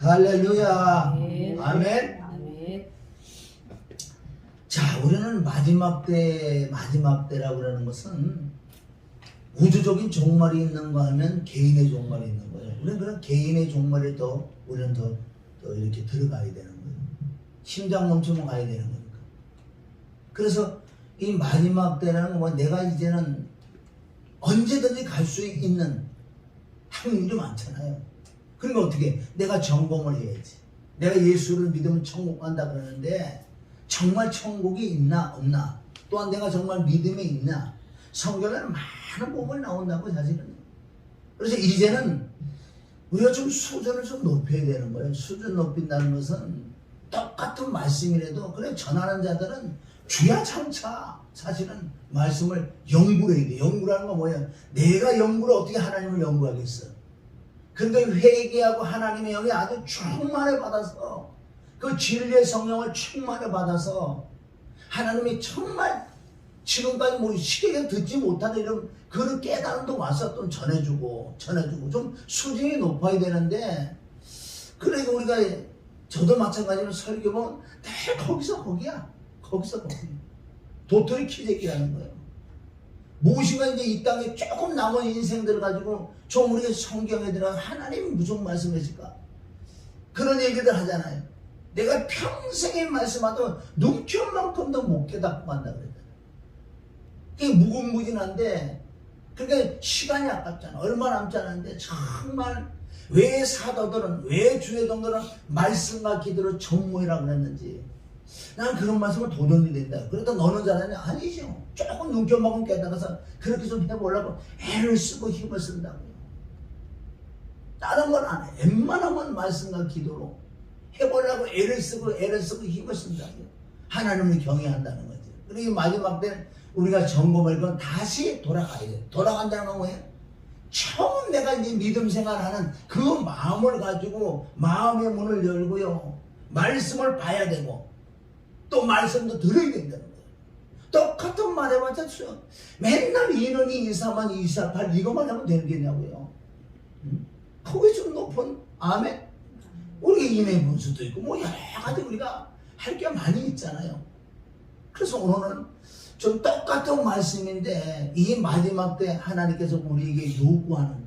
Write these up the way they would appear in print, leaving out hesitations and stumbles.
할렐루야. 네. 아멘. 아멘. 자, 우리는 마지막 때라고 그러는 것은 우주적인 종말이 있는가 하면 개인의 종말이 있는 거예요. 우리는 그런 개인의 종말에 우리는 더 이렇게 들어가야 되는 거예요. 심장 멈추면 가야 되는 거니까. 그래서 이 마지막 때라는 건 내가 이제는 언제든지 갈 수 있는 확률이 많잖아요. 그러니까 어떻게? 내가 점검을 해야지. 내가 예수를 믿으면 천국 간다 그러는데 정말 천국이 있나 없나? 또한 내가 정말 믿음이 있나? 성경에는 많은 부분이 나온다고 사실은. 그래서 이제는 우리가 좀 수준을 좀 높여야 되는 거예요. 수준 높인다는 것은 똑같은 말씀이라도 그래 전하는 자들은 주야 장차 사실은 말씀을 연구를 해야 돼. 연구라는 건 뭐예요? 내가 연구를 어떻게 하나님을 연구하겠어? 근데 회개하고 하나님의 영이 아주 충만해 받아서 그 진리의 성령을 충만해 받아서 하나님이 정말 지금까지 뭐 시계가 듣지 못하는 이런 그런 깨달음도 와서 또 전해주고 좀 수준이 높아야 되는데 그러니까 우리가 저도 마찬가지로 설교 보면 다 거기서 거기야. 도토리 키재기라는 거예요. 무엇인가 이제 이 땅에 조금 남은 인생들을 가지고 좀 우리가 성경에 들어가 하나님이 무슨 말씀하실까? 그런 얘기들 하잖아요. 내가 평생의 말씀하도 눈켜만큼도 못 깨닫고 간다 그랬잖아요. 그게 무궁무진한데 그러니까 시간이 아깝잖아. 얼마 남지 않았는데 정말 왜 사도들은 왜 주의 종들은 말씀과 기도로 전무이라고 그랬는지 난 그런 말씀을 도전이 된다. 그러다 너는 잘하냐? 아니죠. 조금 눈겨먹으면 깨달아서 그렇게 좀 해보려고 애를 쓰고 힘을 쓴다고요. 다른 건 안 해. 웬만하면 말씀과 기도로 해보려고 애를 쓰고 힘을 쓴다고요. 하나님을 경외한다는 거죠. 그리고 마지막 때는 우리가 점검할 건 다시 돌아가야 돼요. 돌아간다는 건 뭐예요? 처음 내가 이제 믿음 생활하는 그 마음을 가지고 마음의 문을 열고요. 말씀을 봐야 되고 또 말씀도 들어야 된다는 거예요. 똑같은 말 해봤자 맨날 인원이 248, 248 이것만 하면 되는 게냐고요. 그게 좀 높은 아멘. 우리가 인의 분수도 있고 뭐 여러 가지 우리가 할 게 많이 있잖아요. 그래서 오늘은 좀 똑같은 말씀인데 이 마지막 때 하나님께서 우리에게 요구하는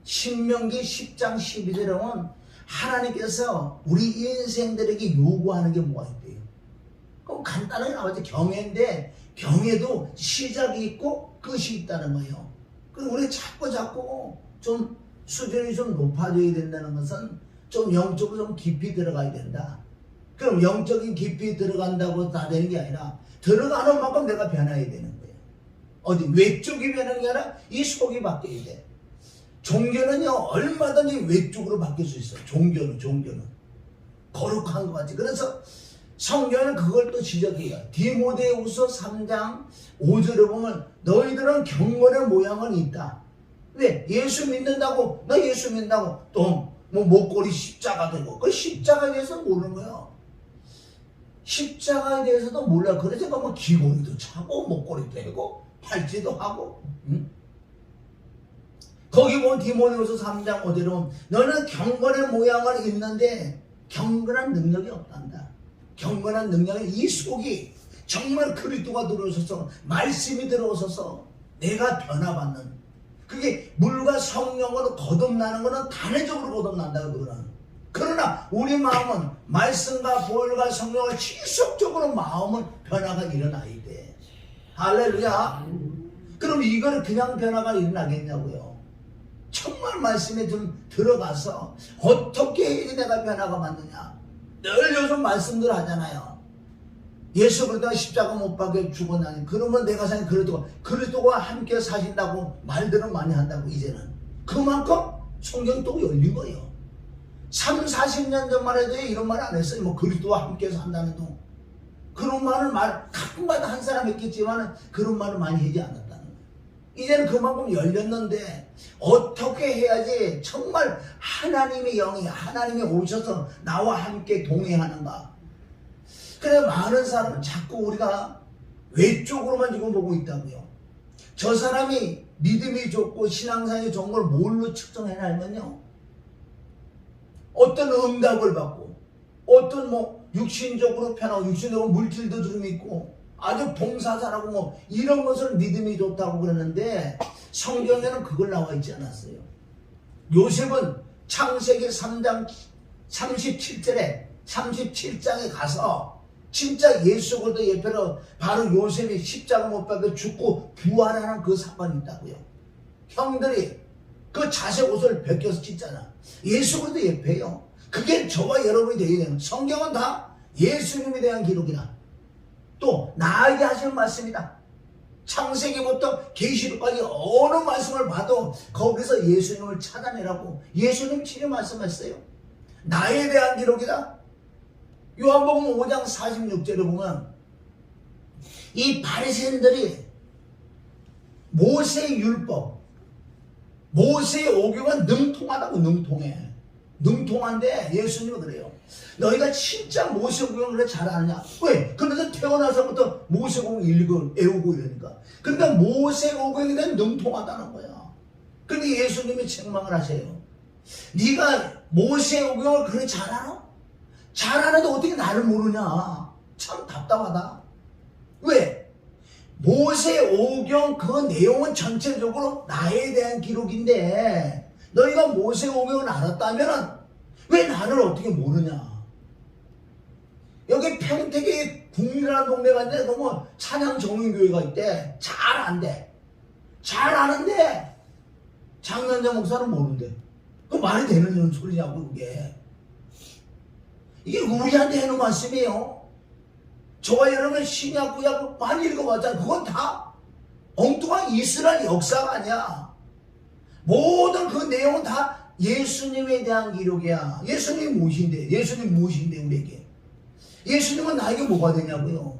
신명기 10장 12절에 보면 하나님께서 우리 인생들에게 요구하는 게 뭐가 있대요? 그럼 간단하게 나와서 경애인데 경애도 시작이 있고 끝이 있다는 거예요. 그럼 우리 자꾸 좀 수준이 좀 높아져야 된다는 것은 좀 영적으로 좀 깊이 들어가야 된다. 그럼 영적인 깊이 들어간다고 다 되는 게 아니라 들어가는 만큼 내가 변해야 되는 거예요. 어디 외쪽이 변하는 게 아니라 이 속이 바뀌어야 돼. 종교는요 얼마든지 외쪽으로 바뀔 수 있어요. 종교는 거룩한 것 같이. 그래서 성경은 그걸 또 지적해요. 디모데후서 3장 5절에 보면 너희들은 경건의 모양은 있다. 왜? 예수 믿는다고 나 예수 믿는다고 또 뭐 목걸이 십자가 되고 그 십자가에 대해서 모르는 거예요. 십자가에 대해서도 몰라. 그래서 뭐 귀걸이도 차고 목걸이도 되고 팔찌도 하고 거기 보면 디모데후서 3장 5절에 보면 너는 경건의 모양을 입는데 경건한 능력이 없단다. 경건한 능력은 이 속이 정말 그리스도가 들어오셔서 말씀이 들어오셔서 내가 변화받는 그게 물과 성령으로 거듭나는 것은 단회적으로 거듭난다 그러나 그러나 우리 마음은 말씀과 보혈과 성령을 지속적으로 마음은 변화가 일어나야 돼. 할렐루야. 그럼 이걸 그냥 변화가 일어나겠냐고요. 정말 말씀에 좀 들어가서 어떻게 해야지 내가 변화가 맞느냐. 늘 요즘 말씀들 하잖아요. 예수 그리스도가 십자가 못 박혀 죽었나니 그러면 내가 생각해 그리스도가 함께 사신다고 말들은 많이 한다고 이제는 그만큼 성경이 또 열린 거예요. 3, 40년 전만 해도 이런 말 안 했어요. 뭐 그리스도와 함께 산다는 동 그런 말을 가끔가다 한 사람 했겠지만 그런 말을 많이 하지 않았다는 거예요. 이제는 그만큼 열렸는데 어떻게 해야지 정말 하나님의 영이 하나님이 오셔서 나와 함께 동행하는가. 그래 많은 사람은 자꾸 우리가 외쪽으로만 지금 보고 있다고요. 저 사람이 믿음이 좋고 신앙생활이 좋은 걸 뭘로 측정해내냐면요. 어떤 응답을 받고 어떤 뭐 육신적으로 편하고 육신적으로 물질도 좀 있고 아주 봉사 잘하고 뭐 이런 것을 믿음이 좋다고 그러는데 성경에는 그걸 나와 있지 않았어요. 요셉은 창세기 3장 37장에 가서 진짜 예수 그리스도 예표로 바로 요셉이 십자가 못 박혀 죽고 부활하는 그 사건이 있다고요. 형들이 그 자색 옷을 벗겨서 찢잖아. 예수 그리스도 예표예요. 그게 저와 여러분이 되어야 되는, 성경은 다 예수님에 대한 기록이나 또 나에게 하시는 말씀이다. 창세기부터 계시록까지 어느 말씀을 봐도 거기서 예수님을 찾아내라고 예수님 친히 말씀했어요. 나에 대한 기록이다. 요한복음 5장 46절에 보면 이 바리새인들이 모세의 율법, 모세의 오경은 능통하다고. 능통한데 예수님은 그래요. 너희가 진짜 모세오경을 그래 잘 아느냐? 왜? 그래서 태어나서부터 모세오경 애우고 이러니까. 그러니까 모세오경에 대한 능통하다는 거야. 그런데 예수님이 책망을 하세요. 네가 모세오경을 그래 잘 알아? 잘 아는데 어떻게 나를 모르냐? 참 답답하다. 왜? 모세오경 그 내용은 전체적으로 나에 대한 기록인데 너희가 모세오경을 알았다면 왜 나를 어떻게 모르냐? 여기 평택에 국리라는 동네가 있는데 보면 찬양 정인교회가 있대. 잘 안돼. 잘 아는데 장난자 목사는 모른대. 그 말이 되는 소리냐고 그게. 이게 우리한테 하는 말씀이에요. 저와 여러분 신약 구약 많이 읽어봤잖아요. 그건 다 엉뚱한 이스라엘 역사가 아니야. 모든 그 내용은 다 예수님에 대한 기록이야. 예수님이 무엇인데? 예수님 무엇인데 우리에게? 예수님은 나에게 뭐가 되냐고요?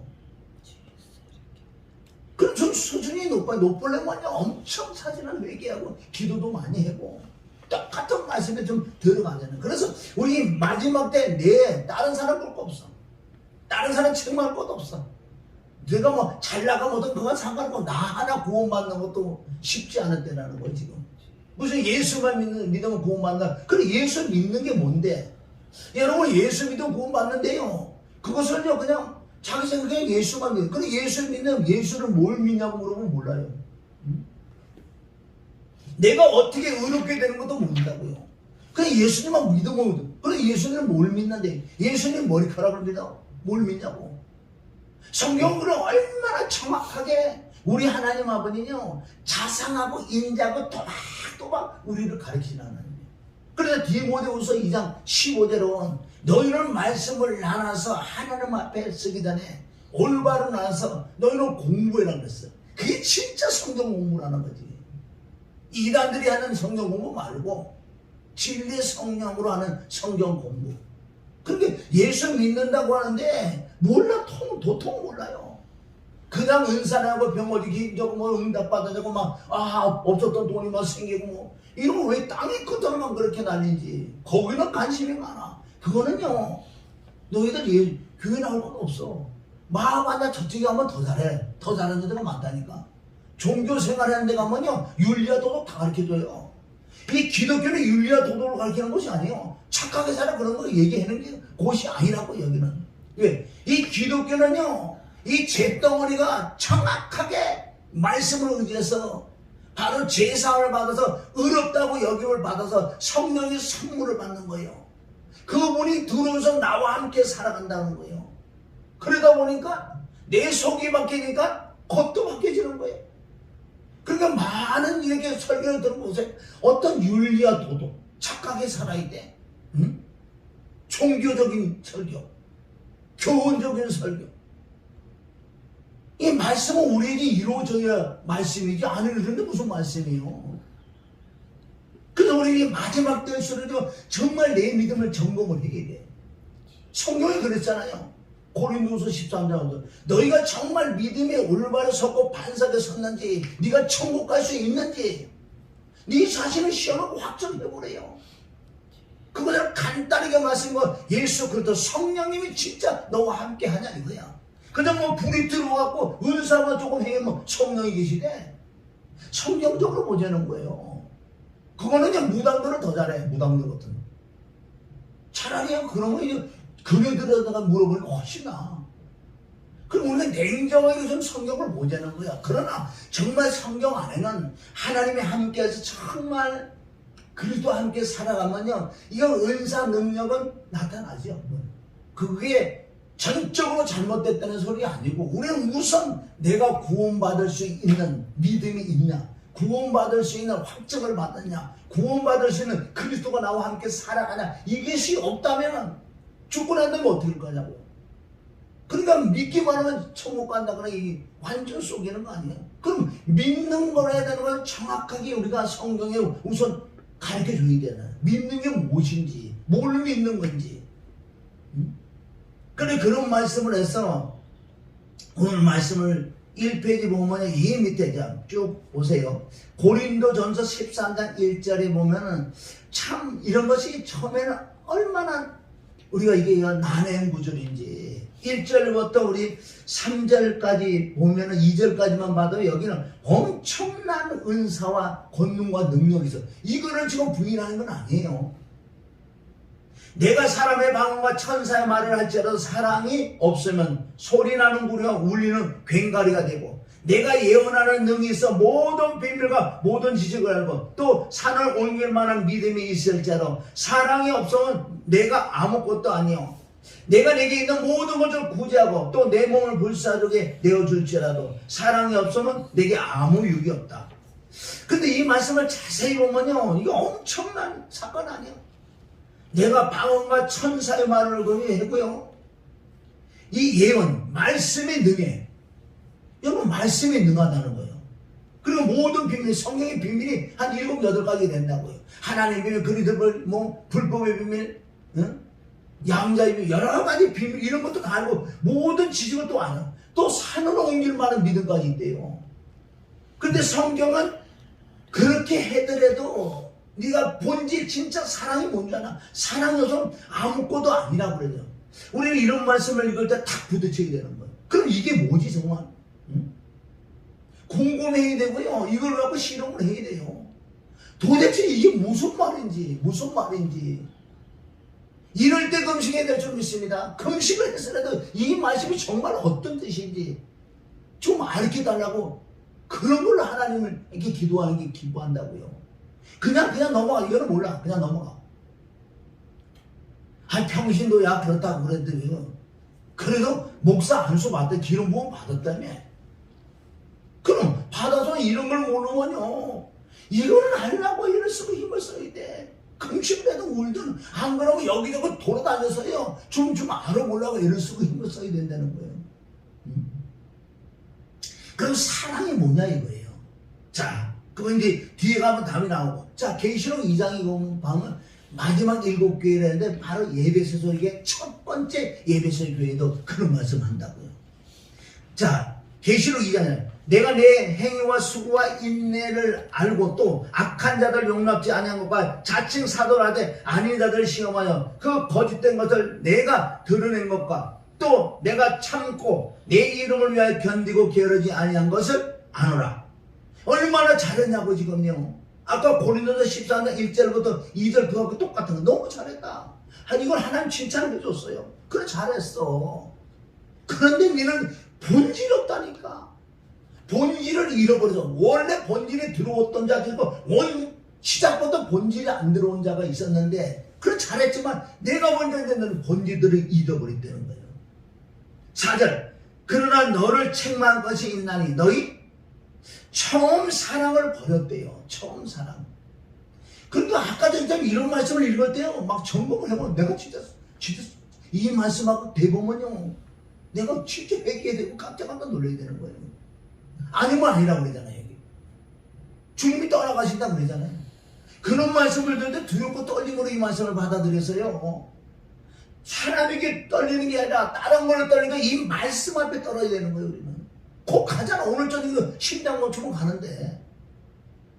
그럼 좀 수준이 높으려면 엄청 사진을 회개하고 기도도 많이 하고 똑같은 말씀에 좀 들어가잖아요. 그래서 우리 마지막 때 다른 사람 볼 거 없어. 다른 사람 책망할 것도 없어. 내가 뭐 잘 나가면 그건 상관없고 나 하나 구원받는 것도 쉽지 않을 때라는 거야 지금. 무슨 예수만 믿으면 구원받는다. 그래 예수 믿는 게 뭔데? 여러분 예수 믿으면 구원받는데요. 그것을요 그냥 자기 생각에 예수만 믿는. 그래 예수 믿는 예수를 뭘 믿냐고 물어보면 몰라요. 내가 어떻게 의롭게 되는 것도 모른다고요. 그래 예수님만 믿으면 그래 예수님은 뭘 믿는데? 예수님 머리카락을 믿어? 뭘 믿냐고. 성경을 얼마나 정확하게 우리 하나님 아버지는요 자상하고 인자하고 또박또박 우리를 가르치는 하나님. 그래서 디모데후서 2장 15절은 너희는 말씀을 나눠서 하나님 앞에 서기 전에 올바로 나눠서 너희는 공부해라 그랬어. 그게 진짜 성경 공부라는 거지. 이단들이 하는 성경 공부 말고 진리 성령으로 하는 성경 공부. 그러니까 예수 믿는다고 하는데 몰라. 도통 몰라요. 그냥 은사하고 병어지기 저거 뭐 응답 받아주고 막 없었던 돈이 막 생기고 뭐 이런 거 왜 땅에 끝으로만 그렇게 다니지. 거기는 관심이 많아. 그거는요 너희들 교회 나올 것도 없어. 마하반야 저쪽에 가면 더 잘해. 더 잘하는 데가 많다니까. 종교 생활하는 데 가면요 윤리와 도덕 다 가르쳐줘요. 이 기독교는 윤리와 도덕을 가르치는 곳이 아니에요. 착하게 살아 그런 거 얘기하는 게 곳이 아니라고 여기는. 왜? 이 기독교는요 이 잿덩어리가 정확하게 말씀을 의지해서 바로 제사를 받아서 의롭다고 여김을 받아서 성령의 선물을 받는 거예요. 그분이 들어오서 나와 함께 살아간다는 거예요. 그러다 보니까 내 속이 바뀌니까 겉도 바뀌어지는 거예요. 그러니까 많은 이렇게 설교를 들어보세요. 어떤 윤리와 도덕, 착하게 살아야 돼. 응? 종교적인 설교, 교훈적인 설교. 이 말씀은 우리에게 이루어져야 말씀이지 안 이루어지는데 무슨 말씀이에요? 그래서 우리 마지막 때일수록 정말 내 믿음을 점검을 해야 돼. 성경이 그랬잖아요. 고린도서 13장 너희가 정말 믿음에 올바로 섰고 반석에 섰는지 네가 천국 갈 수 있는지 네 자신을 시험하고 확정해보래요. 그거를 간단하게 말씀하고 예수 그리스도 성령님이 진짜 너와 함께 하냐 이거야. 그냥 뭐 불이 들어와갖고 은사가 조금 해면 성령이 계시대. 성경적으로 보자는 거예요. 그거는 그냥 무당들은 더 잘해. 무당들 같은 거. 차라리 그러면 그네들에다가 물어보니까 훨씬 나아. 그럼 우리가 냉정하게 좀 성경을 보자는 거야. 그러나 정말 성경 안에는 하나님이 함께해서 정말 그리스도와 함께 살아가면요, 이건 은사 능력은 나타나죠. 그게 전적으로 잘못됐다는 소리 아니고, 우리는 우선 내가 구원받을 수 있는 믿음이 있냐, 구원받을 수 있는 확증을 받았냐, 구원받을 수 있는 그리스도가 나와 함께 살아가냐, 이것이 없다면 죽고 난 다음에 어떻게 할 거냐고. 그러니까 믿기만 하면 천국 간다거나 이 완전 속이는 거 아니에요. 그럼 믿는 거라 해야 되는 건 정확하게 우리가 성경에 우선 가르쳐 줘야 되나. 믿는 게 무엇인지, 뭘 믿는 건지. 그래, 그런 말씀을 해서 오늘 말씀을 1페이지 보면 이 밑에 쭉 보세요. 고린도전서 13장 1절에 보면은 참 이런 것이 처음에는 얼마나 우리가 이게 난해한 구절인지, 1절부터 우리 3절까지 보면은 2절까지만 봐도 여기는 엄청난 은사와 권능과 능력이 있어. 이거를 지금 부인하는 건 아니에요. 내가 사람의 방언과 천사의 말을 할지라도 사랑이 없으면 소리나는 구리와 울리는 괭가리가 되고, 내가 예언하는 능이 있어 모든 비밀과 모든 지식을 알고 또 산을 옮길 만한 믿음이 있을지라도 사랑이 없으면 내가 아무것도 아니요. 내가 내게 있는 모든 것을 구제하고 또 내 몸을 불사르게 내어줄지라도 사랑이 없으면 내게 아무 유익이 없다. 근데 이 말씀을 자세히 보면요, 이거 엄청난 사건 아니야. 내가 방언과 천사의 말을 거기하고요, 이 예언, 말씀에 능해. 여러분, 말씀에 능하다는 거예요. 그리고 모든 비밀, 성경의 비밀이 한 7, 8가지 된다고요. 하나님의 비밀, 그리스도의 불법의 비밀, 양자의 비밀, 여러 가지 비밀, 이런 것도 다 알고 모든 지식을 또 알아. 또 산으로 옮길 만한 믿음까지 있대요. 근데 성경은 그렇게 해더라도 네가 본질 진짜 사랑이 뭔지 아나? 사랑이 없으면 아무것도 아니라고 그래요. 우리는 이런 말씀을 읽을 때 탁 부딪혀야 되는 거예요. 그럼 이게 뭐지 정말? 궁금해야 되고요, 이걸 갖고 실험을 해야 돼요. 도대체 이게 무슨 말인지, 이럴 때 금식해야 될 줄 믿습니다. 금식을 해서라도 이 말씀이 정말 어떤 뜻인지 좀 알려달라고, 그런 걸로 하나님을 이렇게 기도하는 게 기도한다고요. 그냥 넘어가. 이거는 몰라. 그냥 넘어가. 평신도 그렇다고 그랬더니, 그래도 목사 안수 받다 기름 부음 받았다며. 그럼 받아서 이런 걸 모르면요, 이거는 하려고 일을 쓰고 힘을 써야 돼. 금식돼도 울든 안 그러면 여기저기 돌아다녀서요 좀 알아보려고 일을 쓰고 힘을 써야 된다는 거예요. 그럼 사랑이 뭐냐 이거예요. 자, 그럼 이제 뒤에 가면 답이 나오고, 자, 계시록 2장에 보면 마지막 7교회를 했는데 바로 예배소서, 이게 첫 번째 예배소 교회도 그런 말씀 한다고요. 자, 계시록 2장에 내가 내 행위와 수고와 인내를 알고 또 악한 자들 용납지 아니한 것과 자칭 사도라되 아닌 자들을 시험하여 그 거짓된 것을 내가 드러낸 것과 또 내가 참고 내 이름을 위하여 견디고 게으르지 아니한 것을 아노라. 얼마나 잘했냐고 지금요. 아까 고린도서 14장 1절부터 2절 그거하고 똑같은 거 너무 잘했다. 이걸 하나님 칭찬을 해줬어요. 그래, 잘했어. 그런데 너는 본질이 없다니까. 본질을 잃어버려서, 원래 본질이 들어왔던 자들도 시작부터 본질이 안 들어온 자가 있었는데, 그래 잘했지만 내가 먼저 너는 본질들을 잃어버렸다는 거예요. 4절 그러나 너를 책망한 것이 있나니 너희 처음 사랑을 버렸대요. 처음 사랑. 그러니까 아까 전에 이런 말씀을 읽을 때요, 막 점검을 해보면 내가 진짜 이 말씀하고 대보면요, 내가 진짜 회개되고 깜짝 놀라야 되는 거예요. 아니면 아니라고 그러잖아요. 여기 주님이 떠나가신다고 그러잖아요. 그런 말씀을 듣는데 두렵고 떨림으로 이 말씀을 받아들여서요, 사람에게 떨리는 게 아니라 다른 걸로 떨리니까 이 말씀 앞에 떨어야 되는 거예요. 우리는 곧 가잖아. 오늘 저녁에 심장곤충은 가는데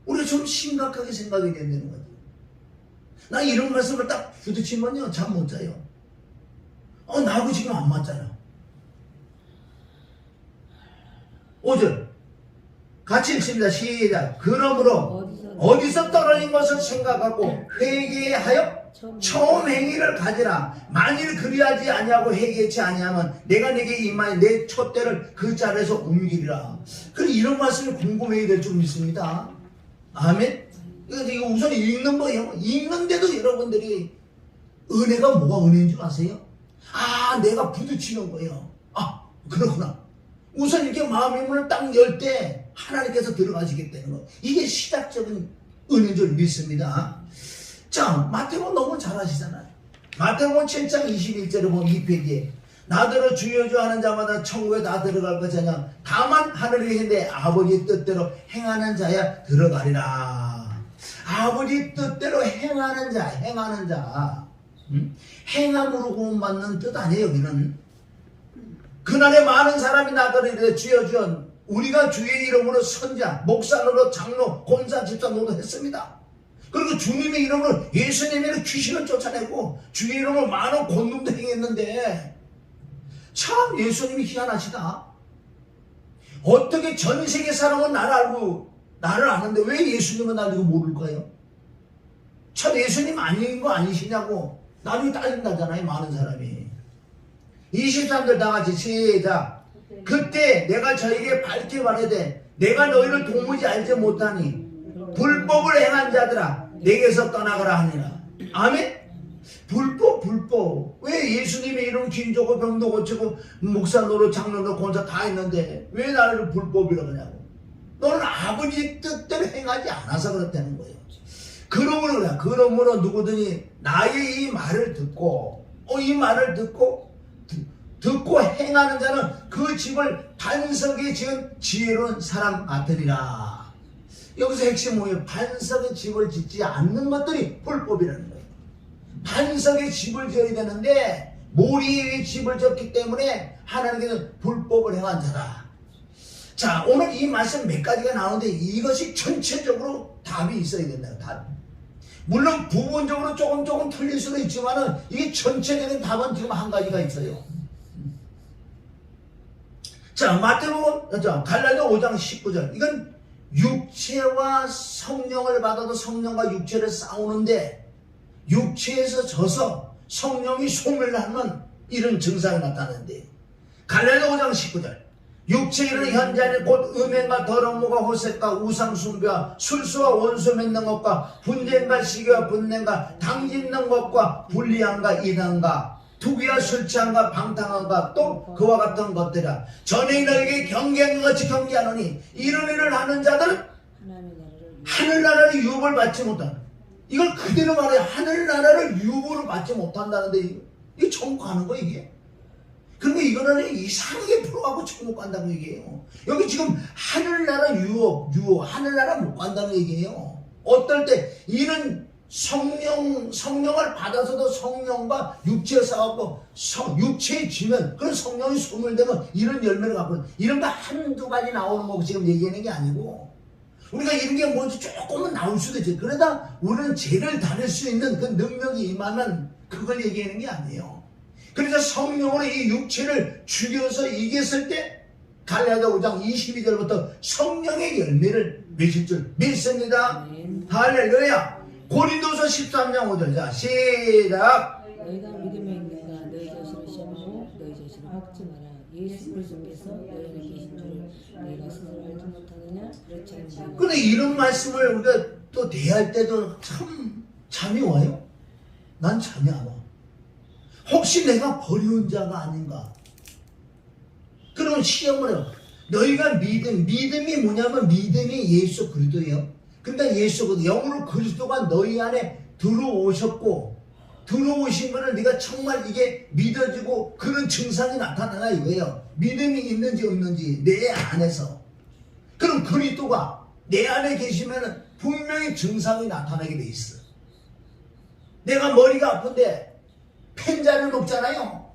우리가 좀 심각하게 생각이 된다는 거지. 나 이런 말씀을 딱 부딪히면요 잠 못 자요. 나하고 지금 안 맞잖아. 5절 같이 읽습니다. 시작. 그러므로 어디서 떨어진 것을 생각하고 회개하여 처음 행위를 가지라. 만일 그리하지 아니하고 회개치 아니하면 내가 내게 임하여 내 촛대를 그 자리에서 옮기리라. 그럼 이런 말씀이 궁금해야 될 줄 믿습니다. 아멘. 이거 우선 읽는 거예요. 읽는데도 여러분들이 은혜가 뭐가 은혜인 줄 아세요? 아, 내가 부딪히는 거예요. 아, 그렇구나. 우선 이렇게 마음의 문을 딱 열 때 하나님께서 들어가시겠다는 거. 이게 시작적인 은혜인 줄 믿습니다. 자, 마태복음 너무 잘 아시잖아요. 마태복음 7장 21절에 보면 이 페이지에 나더러 주여 주 하는 자마다 천국에 다 들어갈 것이냐 다만 하늘에 계신 내 아버지 뜻대로 행하는 자야 들어가리라. 아버지 뜻대로 행하는 자. 행함으로 구원받는 뜻 아니에요. 여기는 그날에 많은 사람이 나더러 주여 주여 우리가 주의 이름으로 선자, 목사 노릇, 장로, 권사, 집사 노릇 했습니다. 그리고 주님의 이름으로 예수님의 귀신을 쫓아내고 주의 이름으로 많은 권능도 행했는데 참 예수님이 희한하시다. 어떻게 전 세계 사람은 나를 알고 나를 아는데 왜 예수님은 나를 모를까요? 참 예수님 아닌 거 아니시냐고 나중에 따진다잖아요. 많은 사람이. 23절 다 같이 시작. 그때 내가 저에게 밝게 말하되 내가 너희를 도무지 알지 못하니 불법을 행한 자들아 내게서 떠나가라 하니라. 아멘. 불법. 왜 예수님의 이름 기인조고 병도 고치고 목사 노릇 장로 노릇 권사 다 했는데 왜 나를 불법이라고 하냐고. 너는 아버지 뜻대로 행하지 않아서 그렇다는 거예요. 그러므로 누구든지 나의 이 말을 듣고 듣고 행하는 자는 그 집을 반석에 지은 지혜로운 사람 같으리라. 여기서 핵심 뭐예요? 반석에 집을 짓지 않는 것들이 불법이라는 거예요. 반석에 집을 지어야 되는데 모리 위에 집을 졌기 때문에 하나님께서는 불법을 행한 자다. 자, 오늘 이 말씀 몇 가지가 나오는데 이것이 전체적으로 답이 있어야 된다. 답. 물론 부분적으로 조금 틀릴 수도 있지만은 이게 전체적인 답은 지금 한 가지가 있어요. 자, 마태복음 갈라디아 5장 19절. 이건 육체와 성령을 받아도 성령과 육체를 싸우는데 육체에서 져서 성령이 소멸하는 이런 증상이 나타나는데 갈라디아 5장 19절. 육체의 현자는 곧 음행과 더러움과 호색과 우상숭배와 술수와 원수 맺는 것과 분쟁과 시기와 분냄과 당짓는 것과 불리함과 이단과 투기와 술 취함과 방탕함과 또 그와 같은 것들이라. 전에 너에게 경계한 것 같이 경계하노니 이런 일을 하는 자들은 하늘나라를 유업을 받지 못한다. 이걸 그대로 말해. 하늘나라를 유업으로 받지 못한다는데 이게 천국 가는 거야 이게? 그러니까 이거는 이상하게 풀어가고 천국 간다는 얘기예요. 여기 지금 하늘나라 유업 하늘나라 못 간다는 얘기예요. 어떨 때 이런 성령을 받아서도 성령과 육체에 싸웠고 육체에 지면 그런 성령이 소멸되면 이런 열매를 갖고 이런 거 한두 가지 나오는 거 지금 얘기하는 게 아니고 우리가 이런 게 뭔지 조금은 나올 수도 있지. 그러다 우리는 죄를 다룰 수 있는 그 능력이 임하면 그걸 얘기하는 게 아니에요. 그래서 성령으로 이 육체를 죽여서 이겼을 때 갈라디아 5장 22절부터 성령의 열매를 맺을 줄 믿습니다. 할렐루야. 고린도서 13장 5절. 자, 시작. 너희가 믿음에 있는가 너희 자신을 시험하고 너희 자신을 헛지 마라. 예수 그리스도께서 너희 안에 계신 줄을 너희가 스스로 알지 못하느냐? 그렇지 않느냐? 근데 이런 말씀을 우리가 또 대할 때도 참 잠이 와요? 난 잠이 안 와. 혹시 내가 버려온 자가 아닌가? 그러면 시험을 해요. 너희가 믿음이 뭐냐면 믿음이 예수 그리스도예요. 근데 예수 그리스도 영으로 그리스도가 너희 안에 들어오셨고 들어오신 거는 네가 정말 이게 믿어지고 그런 증상이 나타나나 이거예요. 믿음이 있는지 없는지 내 안에서. 그럼 그리스도가 내 안에 계시면은 분명히 증상이 나타나게 돼 있어. 내가 머리가 아픈데 펜자를 먹잖아요.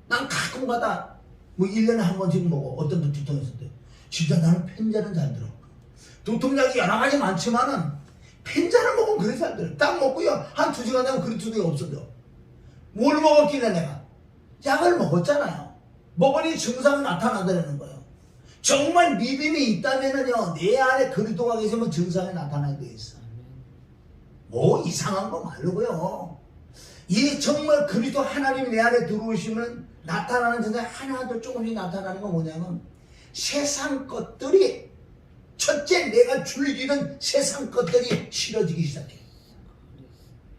난 가끔가다 뭐 1년에 한 번씩 먹어. 어떤 분 두통 있을 때. 진짜 나는 펜자는 잘 들어. 두통약이 여러 가지 많지만은 펜자를 먹으면 그래 잘 들어. 딱 먹고요. 한 2시간 되면 그런 두통이 없어져. 뭘 먹었길래 내가? 약을 먹었잖아요. 먹으니 증상이 나타나더라는 거예요. 정말 믿음이 있다면은요, 내 안에 그리스도가 계시면 증상이 나타나게 돼 있어. 뭐 이상한 거 말고요. 이 정말 그리스도 하나님이 내 안에 들어오시면 나타나는 증상이 하나도 조금씩 나타나는 건 뭐냐면, 세상 것들이, 첫째 내가 즐기는 세상 것들이 싫어지기 시작해.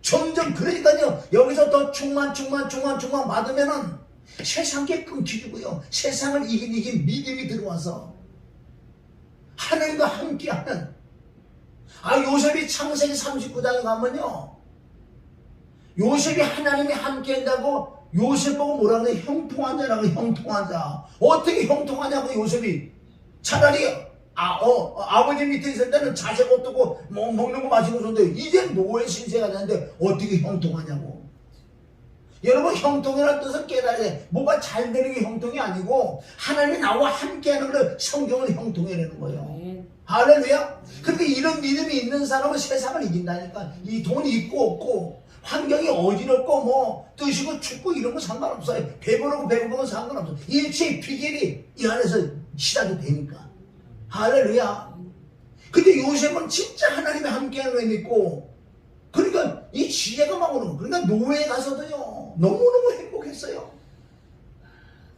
점점. 그러니까요, 여기서 더 충만 받으면은 세상에 끊기고요, 세상을 이긴 믿음이 들어와서 하나님과 함께하는. 요셉이 창세기 39장에 가면요, 요셉이 하나님이 함께한다고 요셉 보고 뭐라 그래? 형통한 자라고. 형통한 자. 어떻게 형통하냐고. 요셉이 차라리 아버지 밑에 있을 때는 자색 없고 뭐 먹는 거 마시고 있었는데 이제 노예 신세가 되는데 어떻게 형통하냐고. 여러분, 형통이라는 뜻은 깨달아야 돼. 뭐가 잘 되는 게 형통이 아니고 하나님이 나와 함께하는 걸 성경은 형통이라는 거예요. 할렐루야. 그런데 이런 믿음이 있는 사람은 세상을 이긴다니까. 이 돈이 있고 없고 환경이 어지럽고 뭐 뜨시고 춥고 이런 거 상관없어요. 배부르고 배고프고 상관없어. 일체의 비결이 이 안에서 시작이 되니까. 할렐루야. 근데 요셉은 진짜 하나님이 함께하는 걸 믿고, 그러니까 이 지혜가 막 오는 거. 그러니까 노예에 가서도요, 너무너무 행복했어요.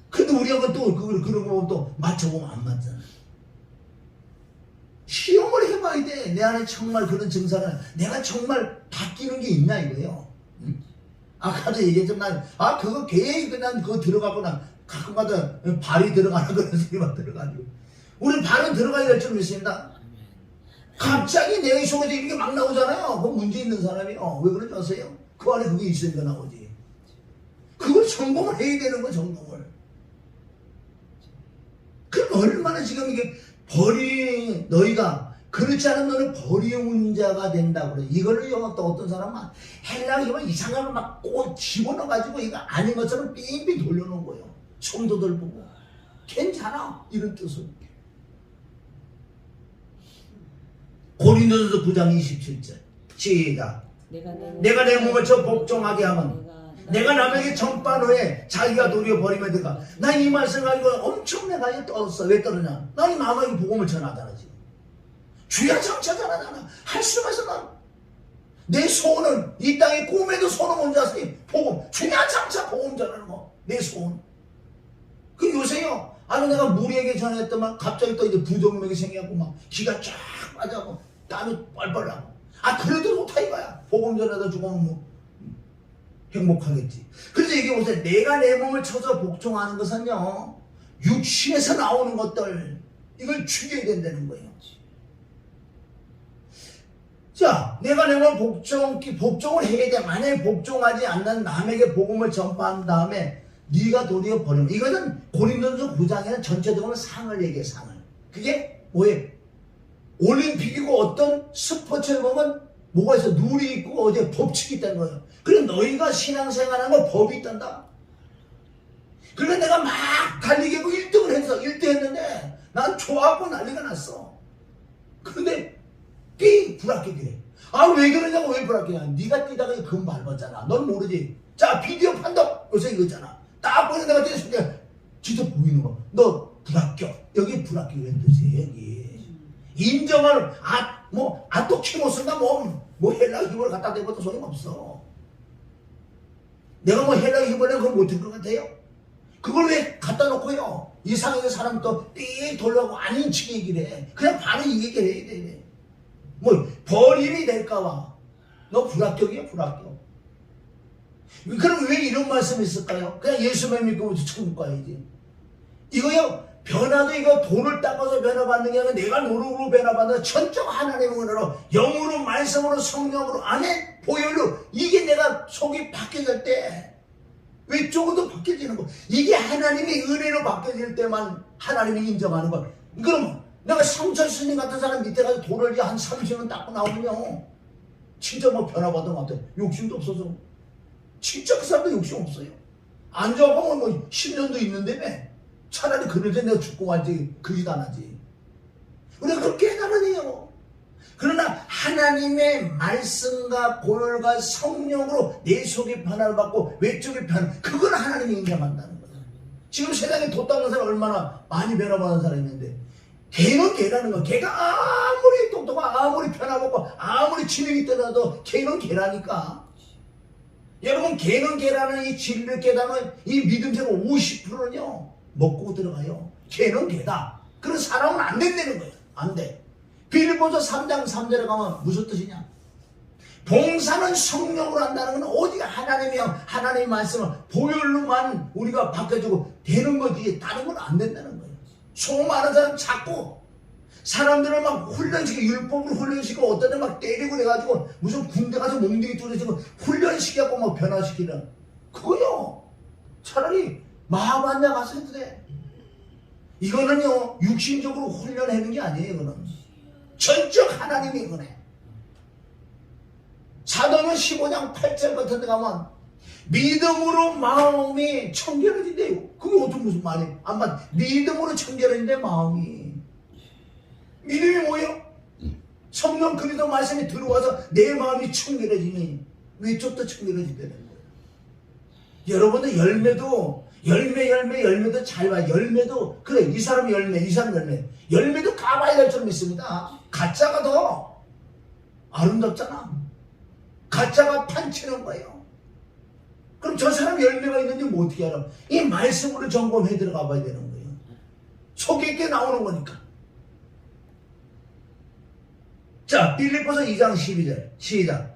근데 우리하고 또 그런 거 또 맞춰보면 안 맞잖아. 시험을 해봐야 돼. 내 안에 정말 그런 증상을, 내가 정말 바뀌는 게 있나 이거예요. 아까도 얘기했지만, 그거 계획 그냥 그거 들어가고 난 가끔가다 발이 들어가는 그런 소리만 들어가지고. 우리 발은 들어가야 될 줄 믿습니다. 갑자기 내 속에서 이렇게 막 나오잖아요. 그 문제 있는 사람이요. 왜 그런지 아세요? 그 안에 그게 있으니까 나오지. 그걸 성공을 해야 되는 거, 성공을. 그럼 얼마나 지금 이게 너희가 그렇지 않은 너는 버리운 자가 된다고 그래. 이걸로요, 또 어떤 사람은 헬라어 이상한 걸 막 꼭 집어넣어가지고 이거 아닌 것처럼 삥삥 돌려놓은 거예요. 성도들 보고. 괜찮아. 이런 뜻으로. 고린도전서 9장 27절 시작. 내가 내 몸을 저 복종하게 하면 내가 남에게 전판 후에 자기가 도리어 버리면 될까. 나 이 말씀 가지고 엄청 내가 떨었어. 왜 떨었냐. 나 이 마음의 복음을 전하잖아. 지금 주야 장차 전하잖아. 할 수가 있어. 내 소원은 이 땅에 꿈에도 소원 온 자세히 복음, 주야 장차 복음 전하는 거. 내 소원. 그 요새요, 내가 무리에게 전했더만 갑자기 또 이제 부정맥이 생겨갖고 막 기가 쫙 빠져고 땀이 뻘뻘 나고. 그래도 좋다 이거야. 복음 전하다 죽으면 뭐 행복하겠지. 그래서 이게 보세요. 내가 내 몸을 쳐서 복종하는 것은요, 육신에서 나오는 것들, 이걸 죽여야 된다는 거예요. 자, 내가 내 몸을 복종을 해야 돼. 만약에 복종하지 않는 남에게 복음을 전파한 다음에 네가 도리어 버리면, 이거는 고린도전서 9장에는 전체적으로 상을 얘기해. 상을. 그게 뭐예요? 올림픽이고 어떤 스포츠에 보면 뭐가 있어? 룰이 있고 어제 법칙이 있다는 거예요. 그래, 너희가 신앙생활하는 거 법이 있단다. 그래, 내가 막 달리기하고 1등을 했어. 1등 했는데 난 좋아하고 난리가 났어. 그런데 불합격이래. 왜 그러냐고. 왜 불합격이야? 네가 뛰다가 금 밟았잖아. 넌 모르지. 자, 비디오 판독 요새 이거 있잖아. 딱 보는 내가 뛰었을 때 진짜 보이는 거. 너 불합격. 여기 불합격이라는 뜻이에요. 여기 인정을 아토키모스나 뭐 헬라 힘을 갖다 대고도 소용없어. 내가 뭐 헬라 힘을 내가 그걸 못할 것 같아요? 그걸 왜 갖다 놓고요, 이상하게 사람 또 띠 돌려고 아닌 척 얘기를 해. 그냥 바로 이 얘기를 해야 돼. 뭐 버림이 될까봐. 너 불합격이야, 불합격. 그럼 왜 이런 말씀이 있을까요? 그냥 예수만 믿고 천국 가야지. 이거요, 변화도 이거 돈을 닦아서 변화받는 게 아니라 내가 노력으로 변화받는 전적 하나님의 은혜로, 영으로, 말씀으로, 성령으로, 안에 보혈로, 이게 내가 속이 바뀌어질 때 외적으로도 바뀌어지는 거. 이게 하나님의 은혜로 바뀌어질 때만 하나님이 인정하는 거. 그럼 내가 상철 스님 같은 사람 밑에 가서 돈을 한 30년 닦고 나오면요, 진짜 뭐 변화받은 것 같아. 욕심도 없어서. 진짜 그 사람도 욕심 없어요. 안 좋아하면 뭐 10년도 있는데 차라리 그러지 내가 죽고 말지 그짓 안 하지. 우리가 그렇게 해나가네요. 그러나 하나님의 말씀과 보혈과 성령으로 내 속의 변화를 받고 외적의 변화, 그걸 하나님이 인정한다는 거예요. 지금 세상에 돈 닦는 사람 얼마나 많이 변화받은 사람이 있는데 개는 개라는 거. 개가 아무리 똑똑하고 아무리 편하고 아무리 지능이 떠나도 개는 개라니까. 여러분 개는 개라는 이 진리를 깨닫는 이 믿음새가 50%는요 먹고 들어가요. 개는 개다. 그런 사람은 안 된다는 거예요. 안 돼. 빌립보서 3장 3절에 가면 무슨 뜻이냐? 봉사는 성령으로 한다는 건 오직 하나님이요 하나님의 말씀을 보혈로만 우리가 바꿔주고 되는 거지 다른 건 안 된다는 거예요. 수많은 사람 자꾸 사람들을 막 훈련시키고 율법으로 훈련시키고 어떤 데 막 때리고 그래가지고 무슨 군대 가서 몽둥이 뚫어지고 훈련시키고 막 변화시키는 그거요. 차라리 마하반야 가서 해도 돼. 이거는요 육신적으로 훈련하는 게 아니에요. 이거는 전적 하나님의 은혜. 사도행전 15장 8절 같은 데 가면 믿음으로 마음이 청결해진대요. 그게 어떤 무슨 말이에요? 아마 믿음으로 청결해진대 마음이. 믿음이 뭐예요? 성령 그리스도 말씀이 들어와서 내 마음이 청결해지니 외쪽도 청결해진다는 거예요. 여러분들 열매도 잘 봐요. 열매도 그래 이 사람 열매 이 사람 열매도 가봐야 될 줄 믿습니다. 가짜가 더 아름답잖아. 가짜가 판치는 거예요. 그럼 저 사람 열매가 있는지 뭐 어떻게 알아? 이 말씀으로 점검해 들어가 봐야 되는 거예요. 속에 있게 나오는 거니까. 자, 빌립보서 2장 12절 시작.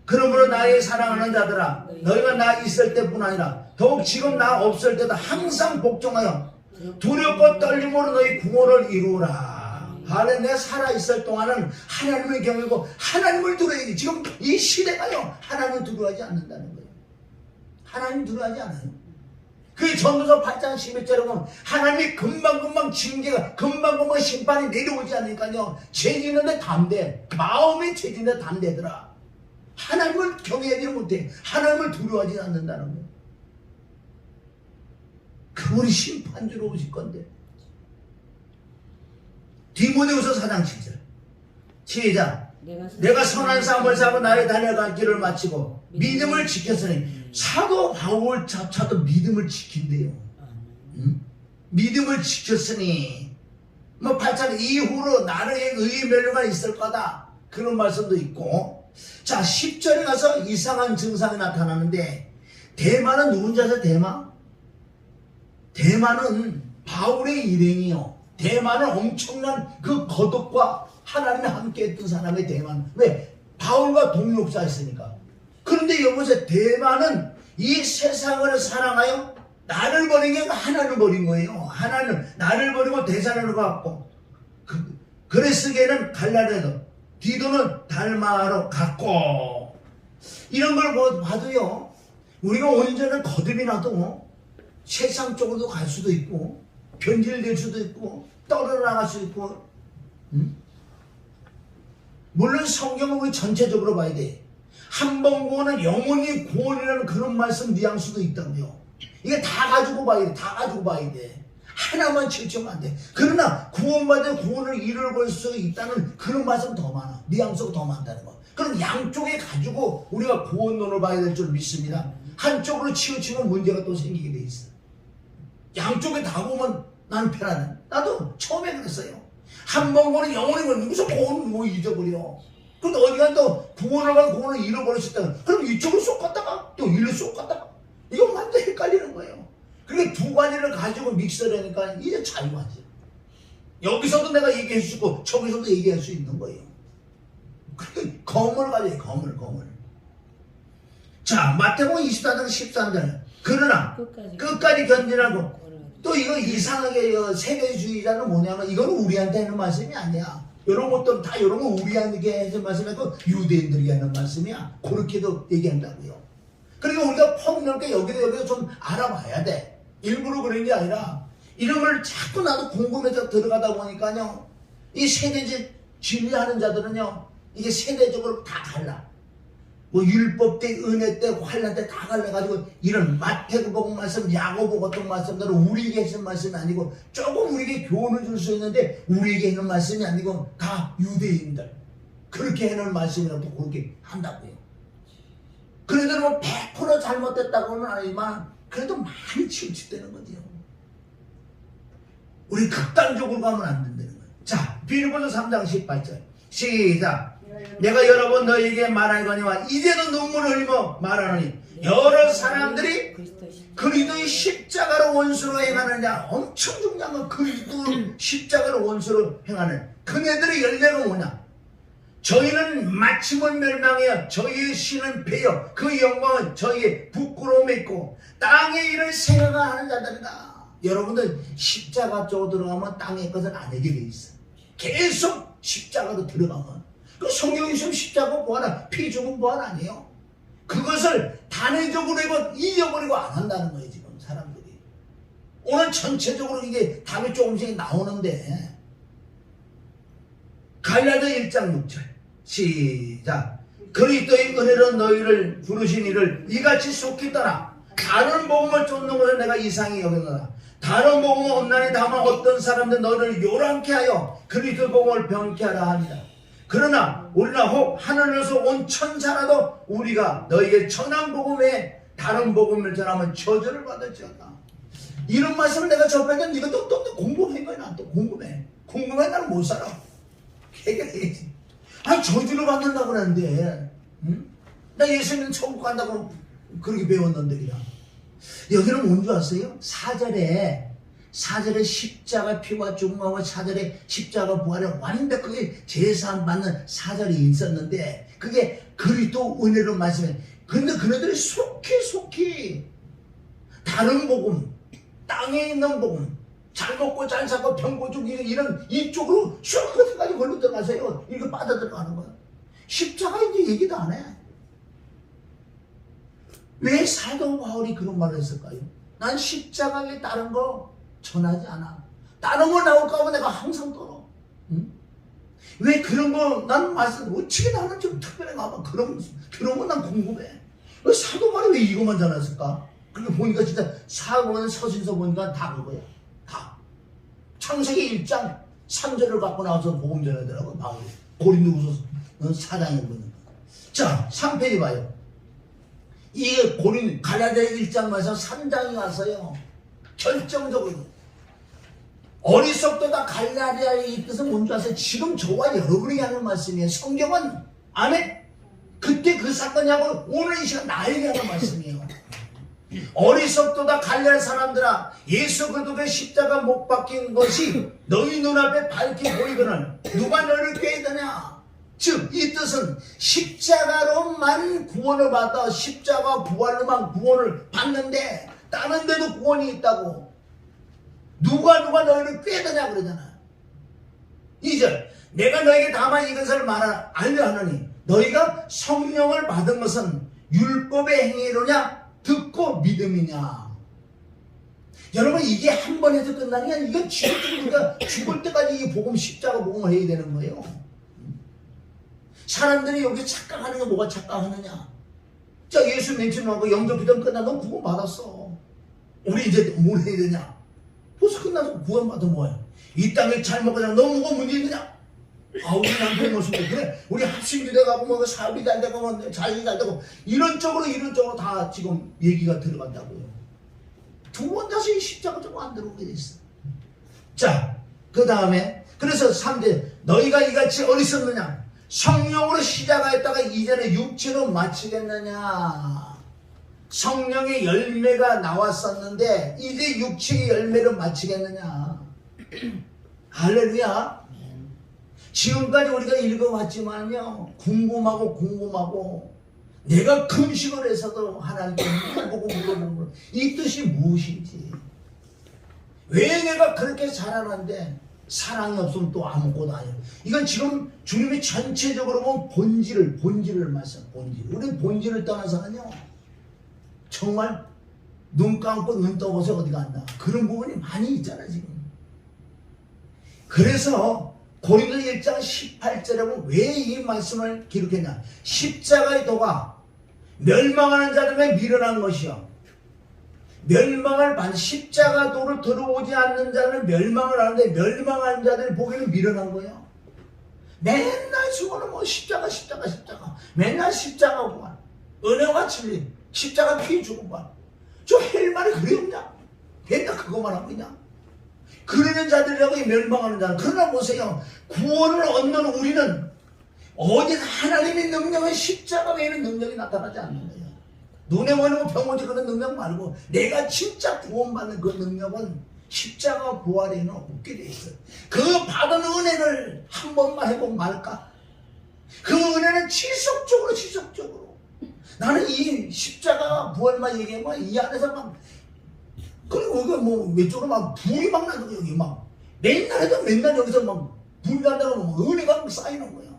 그러므로 나의 사랑하는 자들아 너희가 나 있을 때뿐 아니라 더욱 지금 나 없을 때도 항상 복종하여 두렵고 떨림으로 너희 구원을 이루라. 하나님 내가 살아있을 동안은 하나님을 경외하고 하나님을 두려워야지. 지금 이 시대가요 하나님을 두려워하지 않는다는 거예요. 하나님 두려워하지 않아요. 그 전도서 8장 11절에 보면 하나님이 금방금방 징계가 금방금방 심판이 내려오지 않으니까요 죄 짓는데 담대 마음이 죄 짓는데 담대더라. 하나님을 경외하지 못해. 하나님을 두려워하지 않는다는 거예요. 그분이 심판주로 오실 건데. 디모데후서 4장 7절 시작. 내가 선한 싸움을 싸고 나의 달려갈 길을 마치고 믿음을 지켰으니 사도 바울조차도 믿음을 지킨대요. 믿음을 지켰으니 뭐 8장 이후로 나를 의의 멸류가 있을 거다 그런 말씀도 있고. 자 10절에 가서 이상한 증상이 나타나는데 대마는 누군지 아세요? 대마는 바울의 일행이요. 대마는 엄청난 그 거듭과 하나님이 함께 했던 사람의 대만. 왜? 바울과 동력자였으니까. 그런데 여보세요. 대마는 이 세상을 사랑하여 나를 버린 게 아니라 하나님을 버린 거예요. 하나님 나를 버리고 대산으로 갔고 그레스게는 갈라디아로 디도는 달마로 갔고. 이런 걸 봐도요 우리가 온전한 거듭이 나도 세상 쪽으로도 갈 수도 있고 변질될 수도 있고 떨어나갈 수도 있고. 물론 성경은 우리 전체적으로 봐야 돼. 한 번 구원은 영원히 구원이라는 그런 말씀 뉘앙스도 있다고요. 이게 다 가지고 봐야 돼. 다 가지고 봐야 돼. 하나만 치우치면 안 돼. 그러나 구원받은 구원을 이룰 수 있다는 그런 말씀 더 많아. 뉘앙스가 더 많다는 거. 그럼 양쪽에 가지고 우리가 구원론을 봐야 될 줄 믿습니다. 한쪽으로 치우치면 문제가 또 생기게 돼 있어. 양쪽에 다 보면 난 편하네. 나도 처음에 그랬어요. 한 번 구원은 영원히 구원. 무슨 구원을 뭐 잊어버려. 근데 어디가 또 구원을 가고 구원을 잃어버리셨다가 그럼 이쪽으로 쏙 갔다가 또 이리로 쏙 갔다가 이거 완전 헷갈리는 거예요. 그러니까 두 가지를 가지고 믹스를 하니까 이제 자유하지. 여기서도 내가 얘기할 수 있고 저기서도 얘기할 수 있는 거예요. 그러니까 검을 가져요. 검을. 자 마태복음 24장 13절 그러나 끝까지 견진하고. 또 이거 이상하게 세대주의자는 뭐냐면 이건 우리한테 하는 말씀이 아니야. 이런 것들은 다 이런 거 우리한테 하는 말씀이 아니고 유대인들이 하는 말씀이야. 그렇게도 얘기한다고요. 그러니까 우리가 폭넓게 여기도 좀 알아봐야 돼. 일부러 그런 게 아니라 이런 걸 자꾸 나도 궁금해서 들어가다 보니까요. 이 세대적 진리하는 자들은요. 이게 세대적으로 다 달라. 뭐 율법 때, 은혜 때, 환난 때 다 갈라가지고 이런 마태복음 말씀, 야고보 같은 말씀들은 우리에게 하신 말씀이 아니고 조금 우리에게 교훈을 줄 수 있는데 우리에게 하는 말씀이 아니고 다 유대인들 그렇게 하는 말씀이라도 그렇게 한다고요. 그래도 뭐 100% 잘못됐다고는 아니지만 그래도 많이 치우치되는 거죠. 우리 극단적으로 가면 안 된다는 거예요. 자, 빌립보서 3장 18절 시작. 내가 여러 번 너희에게 말하거니와 이제는 눈물을 흘리며 말하노니 여러 사람들이 그리스도의 십자가로 원수로 행하느냐. 엄청 중요한 건 그리스도 십자가로 원수로 행하는 그네들의 열매가 뭐냐. 저희는 마침은 멸망하여 저희의 신은 패여 그 영광은 저희의 부끄러움에 있고 땅의 일을 생각하는 자들이다. 여러분들 십자가 쪽으로 들어가면 땅의 것은 안 하게 돼 있어. 계속 십자가로 들어가면 그 성경이 있으면 십자가 뭐하나 피 죽은 뭐하나 아니에요. 그것을 단회적으로 잊어버리고 안 한다는 거예요. 지금 사람들이 오늘 전체적으로 이게 답이 조금씩 나오는데 갈라디아 1장 6절 시작. 그리스도의 은혜로 너희를 부르신 이를 이같이 속히 떠나 다른 복음을 쫓는 것을 내가 이상히 여겼노라. 다른 복음은 없나니 다만 어떤 사람들 너를 요란케 하여 그리스도 복음을 병케 하라 합니다. 그러나 우리나 혹 하늘에서 온 천사라도 우리가 너에게 전한 복음에 다른 복음을 전하면 저주를 받을지어다. 이런 말씀을 내가 접했는데 이것도 또 궁금한 거야. 난 또 궁금해. 궁금해. 나는 못 살아. 해결해야지. 아니 저주를 받는다고 그러는데 응? 나 예수님 천국 간다고 그렇게 배웠는데 그냥. 여기는 뭔 줄 아세요? 4절에 십자가 피와 죽음하고 4절에 십자가 부활을 완벽하게 제사받는 4절이 있었는데 그게 그리스도 은혜로 말씀해. 근데 그네들이 속히 다른 복음, 땅에 있는 복음, 잘 먹고 잘 사고 병 고치고 이런 이쪽으로 슈퍼까지 걸로 들어가세요. 이렇게 빠져 들어가는 거야. 십자가인지 얘기도 안 해. 왜 사도 바울이 그런 말을 했을까요? 난 십자가에 다른 거 전하지 않아. 다른 거 나올까 하면 내가 항상 떨어. 응? 왜 그런 거, 난 말씀, 어떻게 나는 좀 특별해 가면 그런 거 난 궁금해. 왜 사도 바울이 왜 이것만 전했을까? 그렇게 보니까 진짜 사고는 서신서 보니까 다 그거야. 다. 창세기 1장 3절을 갖고 나와서 복음 전하더라고, 바울이. 고린도후서 4장에 보니까. 자, 3페이지 봐요. 이게 갈라디아 1장 말에서 3장이 왔어요. 결정적으로. 어리석도다 갈라디아의 뜻은 뭔지 아세요? 지금 저와 여러분이 하는 말씀이에요. 성경은 아멘. 그때 그 사건이하고 오늘 이 시간 나에게 하는 말씀이에요. 어리석도다 갈라디아 사람들아, 예수 그리스도의 십자가 못 박힌 것이 너희 눈앞에 밝게 보이거늘 누가 너를 꾀더냐. 즉 이 뜻은 십자가로만 구원을 받아 십자가 부활로만 구원을 받는데 다른 데도 구원이 있다고. 누가 너희를 꾀더냐 그러잖아. 2절 내가 너에게 다만 이것을 알려 하노니 너희가 성령을 받은 것은 율법의 행위로냐 듣고 믿음이냐. 여러분 이게 한 번 해서 끝나는 게 아니라 이건 우리가 죽을 때까지 이 복음 십자가 복음을 해야 되는 거예요. 사람들이 여기 착각하는 게 뭐가 착각하느냐. 자 예수 믿지는 영접 기도 끝나면 구원 받았어. 우리 이제 뭘 해야 되냐. 벌써 끝나서 구원 받으면 뭐야. 이 땅에 잘 먹고 잘 너무 뭐가 문제 있느냐. 아 우리 남편이 모습이 그래. 우리 합심기대 가고 뭐 사업이 잘 되고 뭐 자식이 잘 되고 이런 쪽으로 다 지금 얘기가 들어간다고요. 두 번 다시 십자가 쪽으로 안 들어오게 됐어. 자 그 다음에 그래서 3대 너희가 이같이 어리석느냐. 성령으로 시작하였다가 이제는 육체로 마치겠느냐. 성령의 열매가 나왔었는데 이제 육체의 열매를 마치겠느냐. 할렐루야. 지금까지 우리가 읽어왔지만요 궁금하고 내가 금식을 해서도 하나님께 물어보고 이 뜻이 무엇인지, 왜 내가 그렇게 잘하는데 사랑이 없으면 또 아무것도 아니에요. 이건 지금 주님이 전체적으로 보면 본질을 말씀. 우리는 본질을 떠나서는요 정말 눈 감고 눈 떠보세요 어디 갔나. 그런 부분이 많이 있잖아 지금. 그래서 고린도 1장 18절에 보면 왜 이 말씀을 기록했냐. 십자가의 도가 멸망하는 자들에게 미련한 것이요 멸망을 받는 십자가 도를 들어오지 않는 자는 멸망을 하는데 멸망하는 자들이 보기에는 미련한 거예요. 맨날 수고는 뭐 십자가 맨날 십자가 구원 은혜와 진리 십자가 피 주고 봐. 저 할 말이 그리 없냐. 맨날 그것만 하고 있냐. 그러는 자들이라고 멸망하는 자는. 그러나 보세요. 구원을 얻는 우리는 어디 하나님의 능력은 십자가 외에는 능력이 나타나지 않는 거예요. 눈에 보이는 병오지 그런 능력 말고 내가 진짜 구원받는 그 능력은 십자가 부활에는 없게 돼 있어요. 그 받은 은혜를 한 번만 해보면 말까? 그 은혜는 지속적으로 나는 이 십자가 부활만 얘기하면 이 안에서 막 그리고 여기 뭐 외쪽으로 막 불이 막 나고 여기 막 맨날 해도 맨날 여기서 막 불이 난다고 막 은혜가 막 쌓이는 거예요.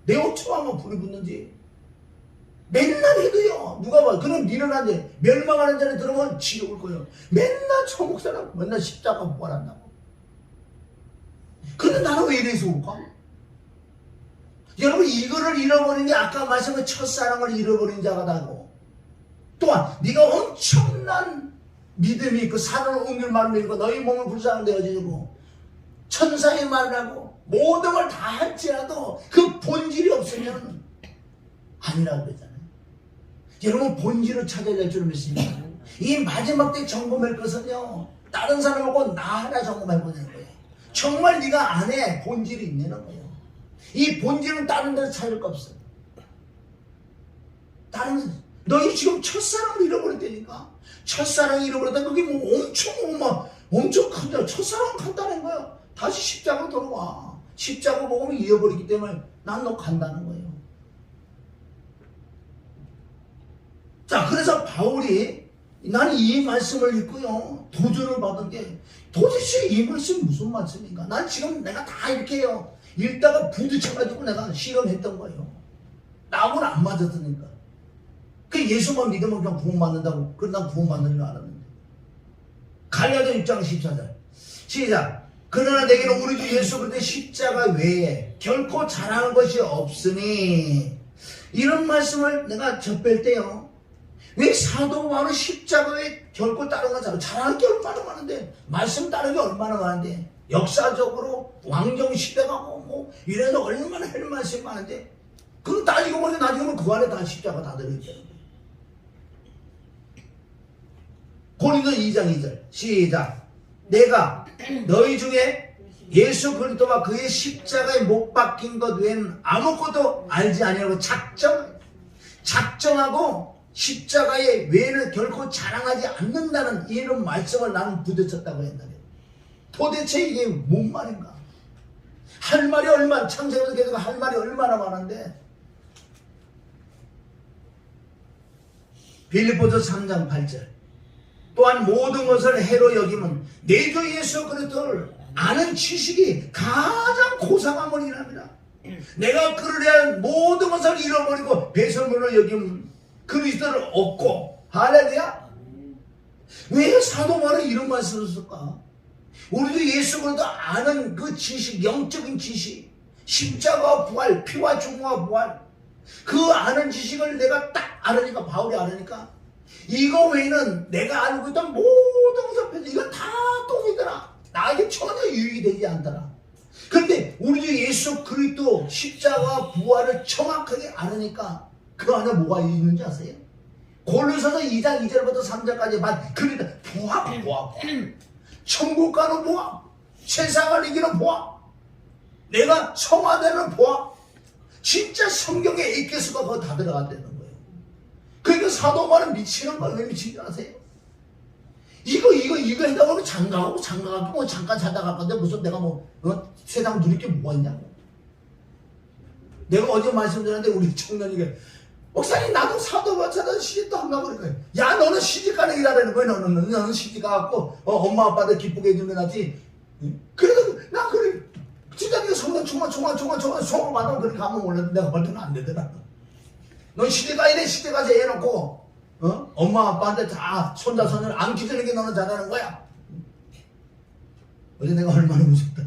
내 옷처럼 막 불이 붙는지 맨날 해도요. 누가 봐. 그럼 미련한데 멸망하는 자를 들으면 지옥을 거예요. 맨날 천국 사람 맨날 십자가 부활한다고. 근데 나는 왜 이래서 올까? 여러분 이거를 잃어버린 게 아까 말씀한 첫사랑을 잃어버린 자가다고. 또한 네가 엄청난 믿음이 있고 산을 옮길 말을 믿고 너희 몸을 불쌍한 되어지고 천사의 말을 하고 모든 걸 다 할지라도 그 본질이 없으면 아니라고 그러잖아요. 여러분 본질을 찾아야 될 줄 믿습니다. 이 마지막 때 점검할 것은요. 다른 사람하고 나 하나 점검해보는 거예요. 정말 네가 안에 본질이 있는 거예요. 이 본질은 다른 데서 찾을 거 없어요. 다른 데서. 너희 지금 첫사랑을 잃어버렸다니까. 첫사랑을 잃어버렸다. 그게 뭐 엄청 큰다. 첫사랑은 간다는 거야. 다시 십자가로 돌아와. 십자가 먹으면 잃어버리기 때문에 난 너 간다는 거예요. 자, 그래서 바울이 나는 이 말씀을 읽고요. 도전을 받은 게 도대체 이 말씀이 무슨 말씀인가? 난 지금 내가 다 이렇게 해요. 읽다가 부딪혀가지고 내가 실험했던 거예요. 나하고는 안 맞았으니까. 그 예수만 믿으면 그냥 구원받는다고. 그럼 난 구원받는 줄 알았는데. 갈라디아 6장 14절. 시작. 그러나 내게는 우리 주 예수 그리스도의 십자가 외에 결코 자랑할 것이 없으니. 이런 말씀을 내가 접할 때요. 왜 사도 바울은 십자가에 결코 따라가자. 자랑할 게 얼마나 많은데. 말씀 따르는 게 얼마나 많은데. 역사적으로 왕정 시대가 뭐 이래서 얼마나 할 말씀이 많은데. 그럼 따지고 보니 나중에는 그 안에 다 십자가 다 들어있잖아요. 고린도 2장 2절 시작. 내가 너희 중에 예수 그리스도와 그의 십자가에 못 박힌 것 외에는 아무것도 알지 아니하고 작정하고 십자가의 외에는 결코 자랑하지 않는다는 이런 말씀을 나는 부딪혔다고 했다. 도대체 이게 뭔 말인가? 할 말이 얼마나, 창세기부터 계속 할 말이 얼마나 많은데. 빌립보서 3장 8절. 또한 모든 것을 해로 여기면 내 주 예수 그리스도를 아는 지식이 가장 고상함을 일합니다. 내가 그를 위한 모든 것을 잃어버리고 배설물을 여기면 그리스도를 얻고. 할렐루야. 왜 사도 바울은 이런 말씀을 쓸까? 우리도 예수 그리스도 아는 그 지식, 영적인 지식, 십자가 부활, 피와 중화 부활, 그 아는 지식을 내가 딱 알으니까, 바울이 알으니까 이거 외에는 내가 알고 있던 모든 것을 이거 다 똥이더라. 나에게 전혀 유익이 되지 않더라. 그런데 우리 주 예수 그리스도 십자가 부활을 정확하게 알으니까 그 안에 뭐가 있는지 아세요? 골로새서 2장 2절부터 3절까지 말 그러니까 보아. 천국 가는 보아. 세상을 이기는 보아. 내가 성화되는 보아. 진짜 성경의 액계수가 그거 다 들어간다는 거예요. 그러니까 사도 바울은 미치는 거예요. 왜 미치는 줄 아세요? 이거 한다고 하면 장가가고 뭐 잠깐 자다 갈 건데 무슨 내가 세상 누릴 게 뭐가 있냐고. 내가 어제 말씀드렸는데 우리 청년이게 목사님 나도 사도 바울처럼 시집도 안 가고 그러니까 야 너는 시집 가는 일하라는 거야. 너는 시집 가갖고 엄마 아빠들 기쁘게 해주는 게 낫지. 그래도 나 그래 진짜 네가 성령 총만 받으면 그렇게 가면 몰랐는데 내가 볼 때는 안 되더라. 넌 시집 가야 돼. 시집 가서 애 놓고 엄마 아빠한테 다 손자 손녀를 안 기르는 게 너는 잘하는 거야. 어제 내가 얼마나 무섭다.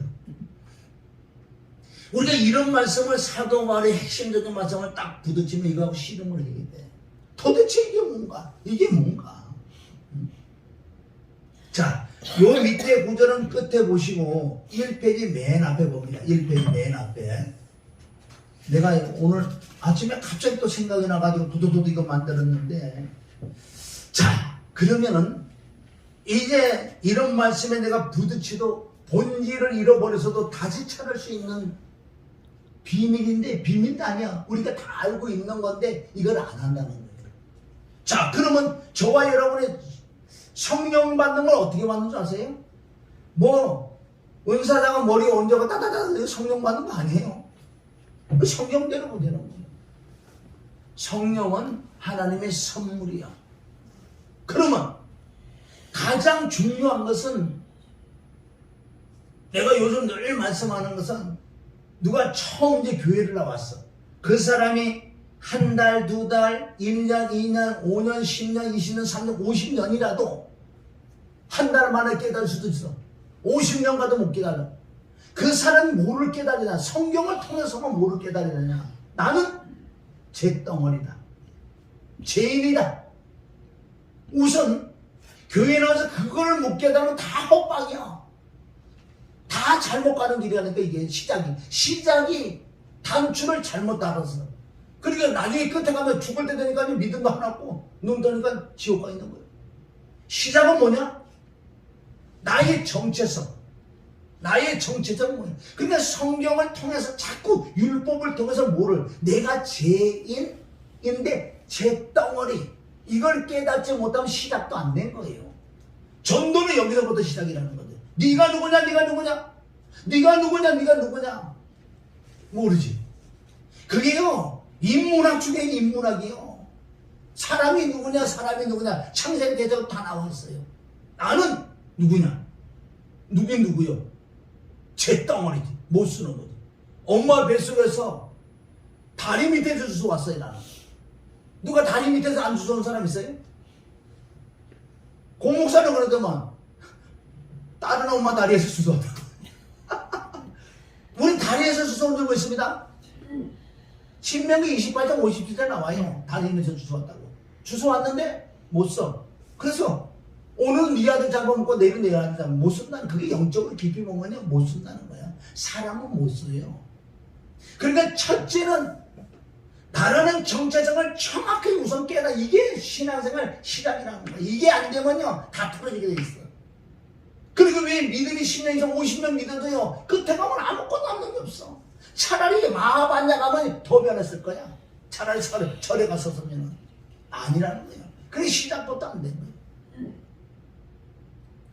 우리가 이런 말씀을 사도 바울의 핵심적인 말씀을 딱 부딪히면 이거하고 씨름을 하게 돼. 도대체 이게 뭔가? 이게 뭔가? 자, 요 밑에 구절은 끝에 보시고 1페이지 맨 앞에 봅니다. 1페이지 맨 앞에. 내가 오늘 아침에 갑자기 또 생각이 나가지고 도도도 이거 만들었는데, 자, 그러면은 이제 이런 말씀에 내가 부딪혀도 본질을 잃어버려서도 다시 찾을 수 있는 비밀인데, 비밀도 아니야. 우리가 다 알고 있는 건데 이걸 안 한다는 거예요. 자, 그러면 저와 여러분의 성령 받는 걸 어떻게 받는 줄 아세요? 뭐 은사장은 머리에 얹어가 따다다다 성령 받는 거 아니에요. 성경대로 되는 거예요. 성령은 하나님의 선물이야. 그러면 가장 중요한 것은, 내가 요즘 늘 말씀하는 것은, 누가 처음 이제 교회를 나왔어. 그 사람이 한 달, 두 달, 1년, 2년, 5년, 10년, 20년, 3년, 50년이라도 한 달 만에 깨달을 수도 있어. 50년 가도 못 깨달아. 그 사람이 뭐를 깨달으냐? 성경을 통해서만 뭐를 깨달으냐? 나는 제 덩어리다. 죄인이다. 우선 교회 나와서 그걸 못 깨달으면 다 헛방이야. 다 잘못 가는 길이라니까. 이게 시작이 단추를 잘못 달아서. 그러니까 나중에 끝에 가면 죽을 때 되니까 믿음도 하나 없고 눈 뜨니까 지옥 가 있는 거예요. 시작은 뭐냐? 나의 정체성. 나의 정체성은 뭐냐? 그러니까 성경을 통해서 자꾸 율법을 통해서 뭐를, 내가 죄인인데 제 덩어리, 이걸 깨닫지 못하면 시작도 안 된 거예요. 전도는 여기서부터 시작이라는 거죠. 네가 누구냐? 네가 누구냐? 네가 누구냐? 네가 누구냐? 모르지. 그게요, 인문학 중에 인문학이요. 사람이 누구냐? 사람이 누구냐? 창세기에서 다 나와 있어요. 나는 누구냐? 누긴 누구요? 제 덩어리지. 못 쓰는 거지. 엄마 뱃속에서 다리 밑에서 주워 왔어요. 나는. 누가 다리 밑에서 안 주워온 사람 있어요? 공목사는 그러더만 다른 엄마 다리에서 주워왔다고. 우리 다리에서 주워온 줄 있습니다. 신명기 28장 57절 나와요. 다리 밑에서 주워왔다고. 주워왔는데 못 써. 그래서 오늘은 네 아들 잡아먹고 내일은 내 아들 잡아먹고 못 쓴다는, 그게 영적으로 깊이 보면 못 쓴다는 거야. 사람은 못 써요. 그러니까 첫째는 나라는 정체성을 정확히 우선 깨달아. 이게 신앙생활 시작이라는 거야. 이게 안 되면요 다 틀어지게 돼 있어. 그리고 왜 믿음이 10년 이상 50년 믿어도요 끝에 가면 아무것도 남는 게 없어. 차라리 마하반야 가면 더 변했을 거야. 차라리 절에 갔었으면 아니라는 거야. 그게 시작부터 안 된 거야.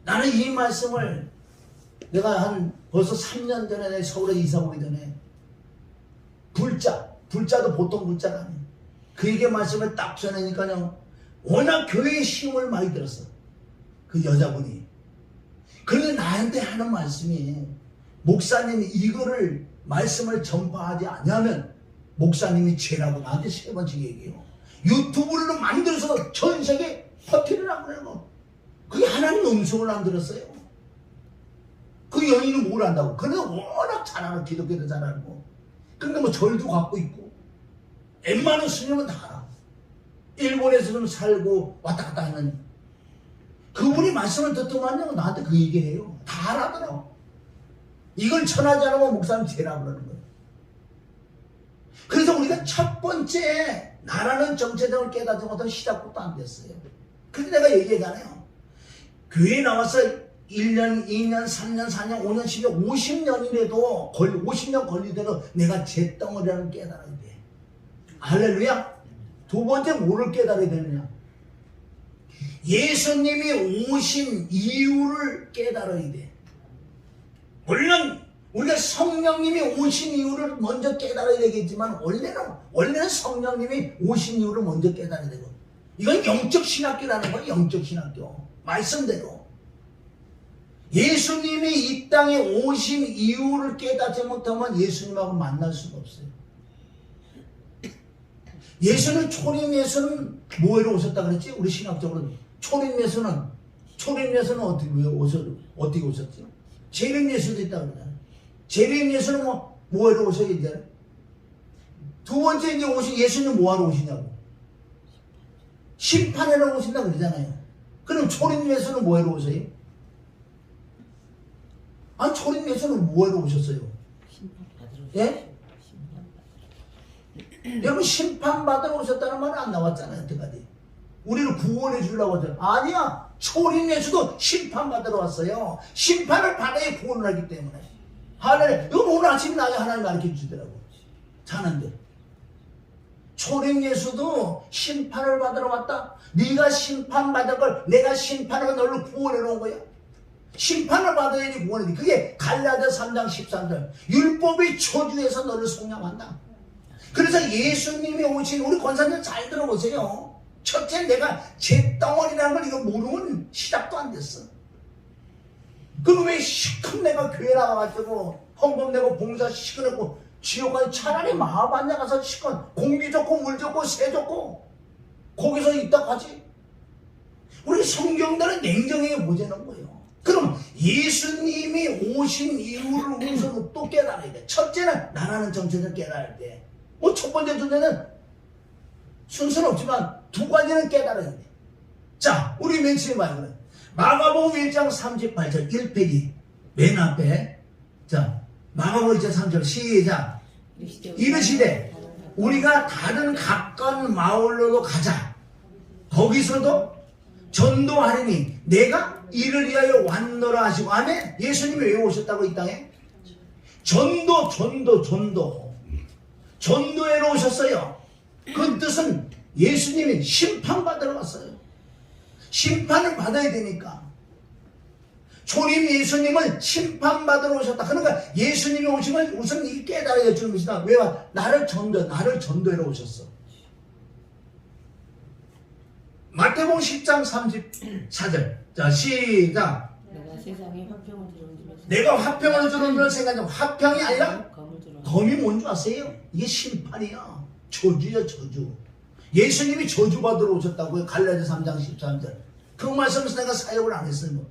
나는 이 말씀을 내가 벌써 3년 전에 서울에 이사 오기 전에 불자도 보통 불자가 아니에요. 그에게 말씀을 딱 전하니까요 워낙 교회의 힘을 많이 들었어. 그 여자분이. 그런데 나한테 하는 말씀이, 목사님이 이거를 말씀을 전파하지 않으면 목사님이 죄라고 나한테 3번씩 얘기해요. 유튜브를 만들어서 전 세계 퍼뜨리라고 그래요. 그게 하나님 음성을 안 들었어요. 그 연인은 뭘 안다고. 그런데 워낙 잘 알아. 기독교도 잘 알고. 그러니까 뭐 절도 갖고 있고. 웬만한 스님은 다 알아. 일본에서는 살고 왔다 갔다 하는. 그분이 말씀을 듣더만요 나한테 그 얘기해요. 다 알아더라고. 이걸 전하지 않으면 목사님 죄라고 그러는 거예요. 그래서 우리가 첫 번째 나라는 정체성을 깨닫지 못한 시작부터 안 됐어요. 그래서 내가 얘기하잖아요. 교회에 나와서 1년, 2년, 3년, 4년, 5년, 10년, 50년이라도 50년 걸리더라도 내가 제 덩어리라는 깨달아야 돼. 할렐루야. 두 번째 뭐를 깨달아야 되느냐? 예수님이 오신 이유를 깨달아야 돼. 물론 우리가 성령님이 오신 이유를 먼저 깨달아야 되겠지만 원래는 성령님이 오신 이유를 먼저 깨달아야 되고, 이건 영적 신학교라는 거예요. 영적 신학교. 말씀대로 예수님이 이 땅에 오신 이유를 깨닫지 못하면 예수님하고 만날 수가 없어요. 예수는 초림 예수는 뭐로 오셨다 그랬지? 우리 신학적으로 초림 예수는 어떻게 오셨죠? 재림 예수도 있다 그러잖아요. 재림 예수는 뭐로 오셨는지. 두 번째 이제 오신 예수님 뭐하러 오시냐고. 심판하러 오신다 그러잖아요. 그럼 초림 예수는 뭐하러 오세요? 아니 초림 예수는 뭐하러 오셨어요? 예? 여러분 심판받으러 오셨다는 말은 안 나왔잖아요. 여태까지. 우리를 구원해 주려고 하잖아요. 아니야. 초림 예수도 심판받으러 왔어요. 심판을 받아야 구원을 하기 때문에. 하나님, 이건 오늘 아침에 나에게 하나님 가르쳐 주더라고. 자는데. 초림 예수도 심판을 받으러 왔다. 네가 심판받을 걸 내가 심판하고 너를 구원해 놓은 거야. 심판을 받아야지 구원이 돼. 그게 갈라디아 3장 13절. 율법의 저주에서 너를 속량한다. 그래서 예수님이 오신 우리 권사님 잘 들어보세요. 첫째, 내가 제 덩어리라는 걸 이거 모르면 시작도 안 됐어. 그럼 왜 시큰 내가 교회 나와가지고 헌금 내고 봉사 시끄럽고 지옥까지 차라리 마하반야 가서 시큰 공기 좋고 물 좋고 새 좋고 거기서 있다 가지. 우리 성경대로 냉정하게 보자는 거예요. 그럼 예수님이 오신 이유를 우선 또 깨달아야 돼. 첫째는 나라는 정체를 깨달을 때. 뭐 첫 번째 존재는 순서는 없지만 두 가지는 깨달아야 돼. 자, 우리 맨 처음에 봐요. 마가복음 1장 38절 1페이지 맨 앞에. 자, 마가복음 1장 3절 시작. 이르시되 우리가 다른 가까운 마을로도 가자. 거기서도 전도하리니 내가 이를 위하여 왔노라 하시고. 아멘. 예수님이 왜 오셨다고 이 땅에? 전도회로 오셨어요. 그 뜻은 예수님이 심판받으러 왔어요. 심판을 받아야 되니까. 초림 예수님은 심판받으러 오셨다. 그러니까 예수님이 오시면 우선 이 깨달아야 주는 것이다. 왜 와? 나를 전도회로 오셨어. 마태복음 10장 34절. 자, 시작. 내가 세상에 화평을 주는 줄로 내가 화평을 주는 줄 생각하면 화평이 아니라 검을 주는 검이 뭔지 아세요? 이게 심판이야. 저주야, 저주. 예수님이 저주받으러 오셨다고요. 갈라디아 3장 13절. 그 말씀에서 내가 사역을 안 했어요.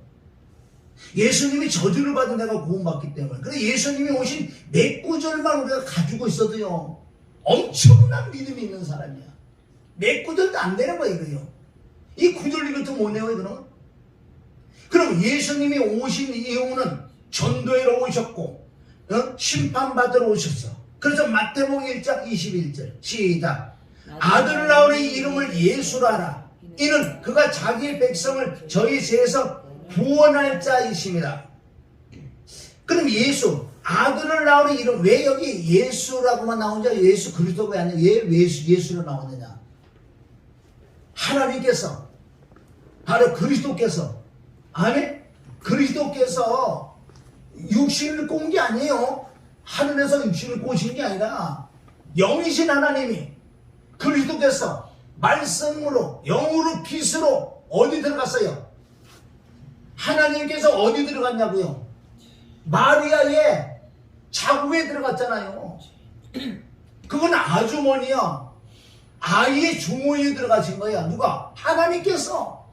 예수님이 저주를 받은 내가 구원받기 때문에. 그래 예수님이 오신 몇 구절만 우리가 가지고 있어도요 엄청난 믿음이 있는 사람이야. 몇 구절도 안 되는 거야 이거요. 이 구절 이것도 못 내요 그럼? 그럼 예수님이 오신 이유는 전도회로 오셨고 심판받으러 오셨어. 그래서 마태복음 1장 21절 시작. 아들을 낳으니 이름을 예수라 하라. 이는 그가 자기의 백성을 저희 죄에서 구원할 자이십니다. 그럼 예수, 아들을 낳으니 이름, 왜 여기 예수라고만 나오냐? 예수 그리스도가 아니라 왜 예수로 나오느냐? 하나님께서 바로 그리스도께서, 아멘? 그리스도께서 육신을 꼰 게 아니에요. 하늘에서 육신을 꼬신 게 아니라 영이신 하나님이 그리스도께서 말씀으로 영으로 빛으로 어디 들어갔어요? 하나님께서 어디 들어갔냐고요? 마리아의 자궁에 들어갔잖아요. 그건 아주머니야. 아이의 주머니에 들어가신 거야. 누가? 하나님께서,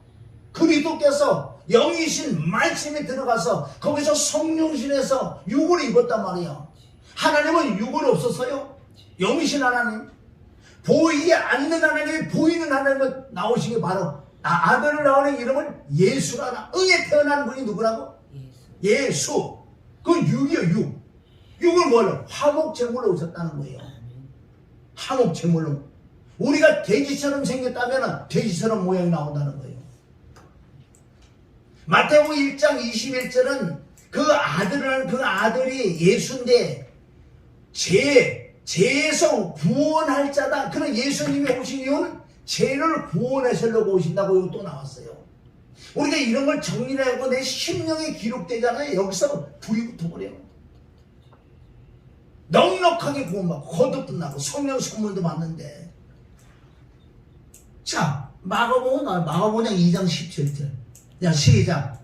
그리스도께서 영이신 말씀에 들어가서 거기서 성령신에서 육을 입었단 말이야. 하나님은 육은 없었어요. 영이신 하나님. 보이지 않는 하나님이 보이는 하나님은 나오신 게 바로 아들을 낳으는 이름은 예수라나. 응에 태어난 분이 누구라고? 예수. 그 육이요, 육. 육을 뭘로? 화목제물로 오셨다는 거예요. 화목제물로. 우리가 돼지처럼 생겼다면 돼지처럼 모양이 나온다는 거예요. 마태복음 1장 21절은 그 아들이 예수인데 죄에서 구원할 자다. 그런 예수님이 오신 이유는 죄를 구원하시려고 오신다고 또 나왔어요. 우리가 이런 걸 정리하고 내 심령에 기록되잖아요. 여기서 불이 붙어버려요. 넉넉하게 구원받고 거듭도 나고 성령 선물도 받는데. 자, 마가복음 2장 17절. 자, 시작.